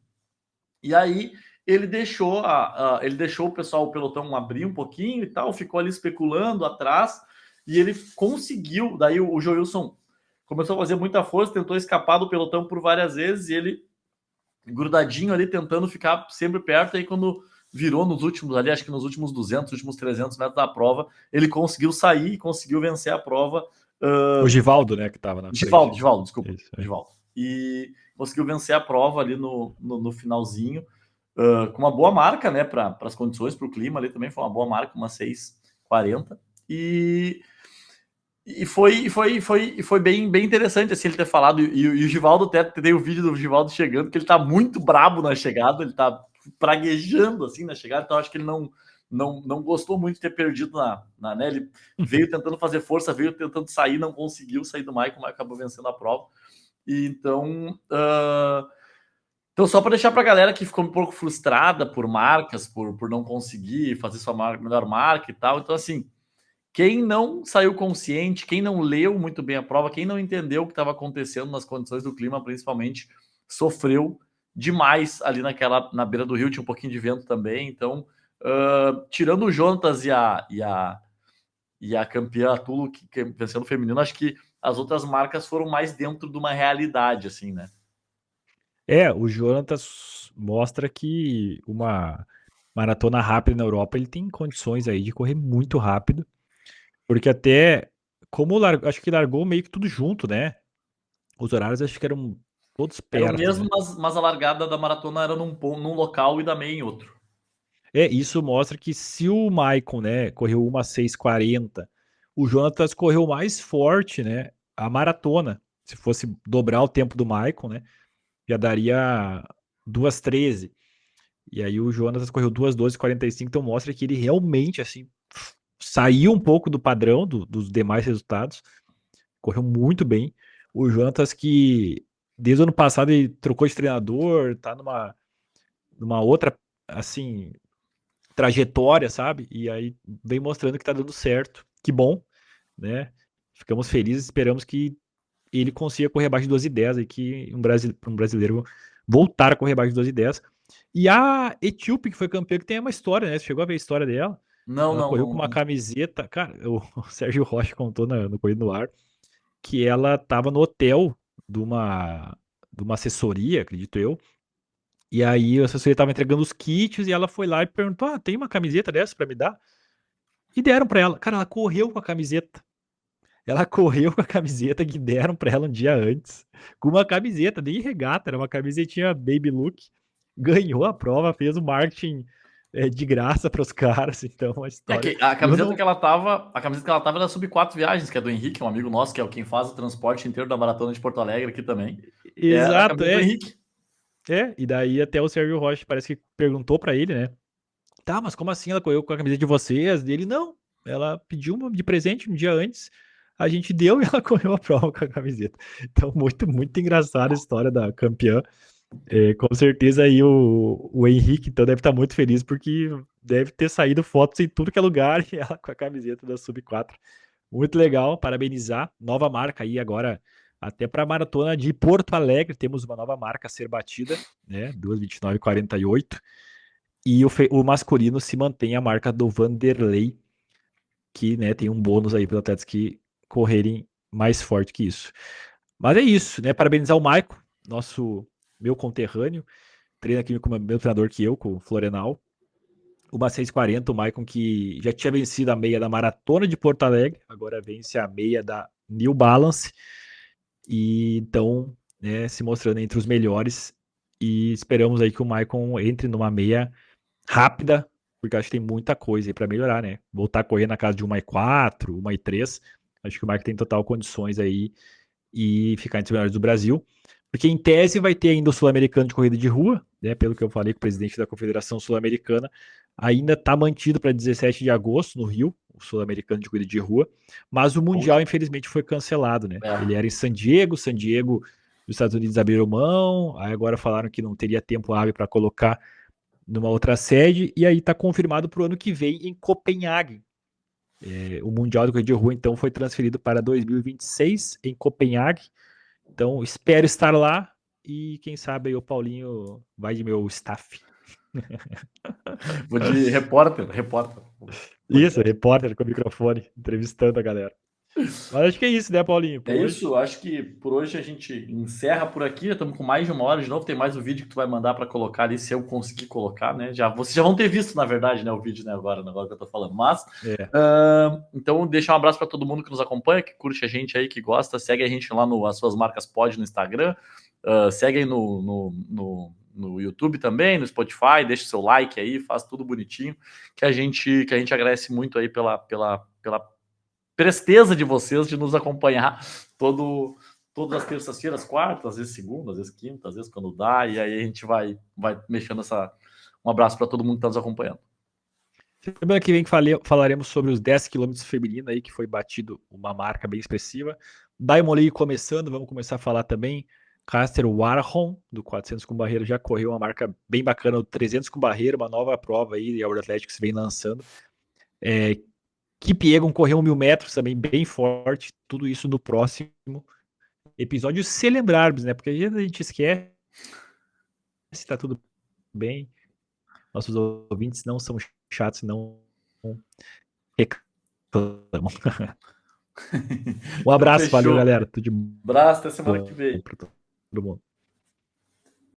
A: E aí ele deixou o pessoal, o pelotão abrir um pouquinho e tal, ficou ali especulando atrás, e ele conseguiu, daí o Joilson começou a fazer muita força, tentou escapar do pelotão por várias vezes, e ele grudadinho ali, tentando ficar sempre perto, aí quando virou nos últimos ali, acho que nos últimos 200, últimos 300 metros da prova, ele conseguiu sair e conseguiu vencer a prova.
B: O Givaldo, né, que tava na frente.
A: Givaldo, desculpa.
B: Isso,
A: Givaldo. E conseguiu vencer a prova ali no finalzinho, com uma boa marca, né, para as condições, para o clima ali também foi uma boa marca, uma 6:40. E foi bem interessante assim, ele ter falado. E o Givaldo até tem o vídeo do Givaldo chegando, que ele tá muito brabo na chegada, ele tá praguejando assim na chegada, então acho que ele não gostou muito de ter perdido né? Ele veio tentando fazer força, veio tentando sair, não conseguiu sair do Michael, mas acabou vencendo a prova. E então, só para deixar para a galera que ficou um pouco frustrada por marcas, por não conseguir fazer sua melhor marca e tal. Então, assim, quem não saiu consciente, quem não leu muito bem a prova, quem não entendeu o que estava acontecendo nas condições do clima, principalmente, sofreu demais ali na beira do rio, tinha um pouquinho de vento também. Então, tirando o Jonatas e a campeã Tulo, que venceu no feminino, acho que as outras marcas foram mais dentro de uma realidade, assim, né?
B: O Jonatas mostra que uma maratona rápida na Europa, ele tem condições aí de correr muito rápido, porque até, acho que largou meio que tudo junto, né? Os horários acho que eram todos
A: Era o
B: perto,
A: mesmo,
B: né?
A: mas a largada da maratona era num local e da meia em outro.
B: Isso mostra que se o Maicon, né, correu uma 6:40, o Jonatas correu mais forte, né, a maratona. Se fosse dobrar o tempo do Maicon, né, já daria 2:13. E aí o Jonatas correu 2:12:45, então mostra que ele realmente, assim, saiu um pouco do padrão dos demais resultados. Correu muito bem. O Jonatas que, desde o ano passado, ele trocou de treinador, tá numa outra, assim, trajetória, sabe? E aí vem mostrando que tá dando certo. Que bom, né? Ficamos felizes, esperamos que ele consiga correr abaixo de 2:10 e que um brasileiro voltar a correr abaixo de 2:10. E a Etíope, que foi campeã, que tem uma história, né? Você chegou a ver a história dela?
A: Não,
B: Ela
A: não,
B: correu com uma
A: não.
B: camiseta. Cara, o Sérgio Rocha contou no Corrida no Ar que ela tava no hotel de uma assessoria, acredito eu. E aí a assessoria tava entregando os kits e ela foi lá e perguntou: Ah, tem uma camiseta dessa pra me dar? E deram pra ela. Cara, ela correu com a camiseta. Ela correu com a camiseta que deram pra ela um dia antes. Com uma camiseta, nem regata, era uma camisetinha baby look. Ganhou a prova, fez o marketing de graça pros caras. Então, a
A: É
B: história.
A: que a
B: Eu
A: camiseta
B: não.
A: que ela tava, era da Sub 4 Viagens, que é do Henrique, um amigo nosso, que é quem faz o transporte inteiro da maratona de Porto Alegre aqui também. Era a
B: Exato,
A: camisa do Henrique.
B: E daí até o Sérgio Rocha parece que perguntou pra ele, né? Tá, mas como assim ela correu com a camiseta de vocês? Dele, não. Ela pediu uma de presente um dia antes, a gente deu e ela correu a prova com a camiseta. Então, muito, muito engraçada a história da campeã. Com certeza aí o Henrique então deve estar muito feliz porque deve ter saído fotos em tudo que é lugar e ela com a camiseta da Sub 4. Muito legal, parabenizar. Nova marca aí agora, até para a maratona de Porto Alegre, temos uma nova marca a ser batida, né? 2:29:48. E o masculino se mantém a marca do Vanderlei, que, né, tem um bônus aí para os atletas que correrem mais forte que isso. Mas é isso, né? Parabenizar o Maico, meu conterrâneo, treina aqui com o meu treinador que eu, com o Florenal. uma 6:40, o Maicon que já tinha vencido a meia da Maratona de Porto Alegre, agora vence a meia da New Balance, e então, né, se mostrando entre os melhores, e esperamos aí que o Maicon entre numa meia rápida, porque acho que tem muita coisa aí para melhorar, né? Voltar a correr na casa de 1:04, 1:03, acho que o Maicon tem total condições aí e ficar entre os melhores do Brasil. Porque em tese vai ter ainda o Sul-Americano de Corrida de Rua, né? Pelo que eu falei com o presidente da Confederação Sul-Americana, ainda está mantido para 17 de agosto no Rio, o Sul-Americano de Corrida de Rua, mas o Mundial infelizmente foi cancelado, né? Ele era em San Diego, os Estados Unidos abriram mão, aí agora falaram que não teria tempo hábil para colocar numa outra sede, e aí está confirmado para o ano que vem em Copenhague. O Mundial de Corrida de Rua, então, foi transferido para 2026 em Copenhague. Então, espero estar lá e quem sabe aí o Paulinho vai de meu staff.
A: Vou de repórter.
B: Isso, repórter com o microfone, entrevistando a galera. Mas acho que é isso, né, Paulinho?
A: É isso, acho que por hoje a gente encerra por aqui. Já estamos com mais de 1 hora de novo. Tem mais um vídeo que tu vai mandar para colocar ali, se eu conseguir colocar, né? Vocês já vão ter visto, na verdade, né, o vídeo, né, agora que eu tô falando. Mas, então, deixa um abraço para todo mundo que nos acompanha, que curte a gente aí, que gosta. Segue a gente lá no As Suas Marcas Pod no Instagram. Segue aí no YouTube também, no Spotify. Deixa o seu like aí, faz tudo bonitinho. Que a gente agradece muito aí pela presteza de vocês de nos acompanhar todas as terças-feiras, quartas, às vezes segunda, às vezes quinta, às vezes quando dá, e aí a gente vai mexendo um abraço para todo mundo que está nos acompanhando.
B: Semana que vem falaremos sobre os 10 quilômetros feminino aí, que foi batido uma marca bem expressiva. Daimon começando, vamos começar a falar também. Caster Warholm, do 400 com barreira, já correu uma marca bem bacana, o 300 com barreira, uma nova prova aí, e a World Athletics vem lançando. Kipiegon correu 1.000 metros também, bem forte. Tudo isso no próximo episódio, se lembrarmos, né? Porque às vezes a gente esquece, tá tudo bem. Nossos ouvintes não são chatos, não reclamam. Um abraço, valeu, galera. Tudo de
A: abraço, até semana que vem.
B: Para todo mundo.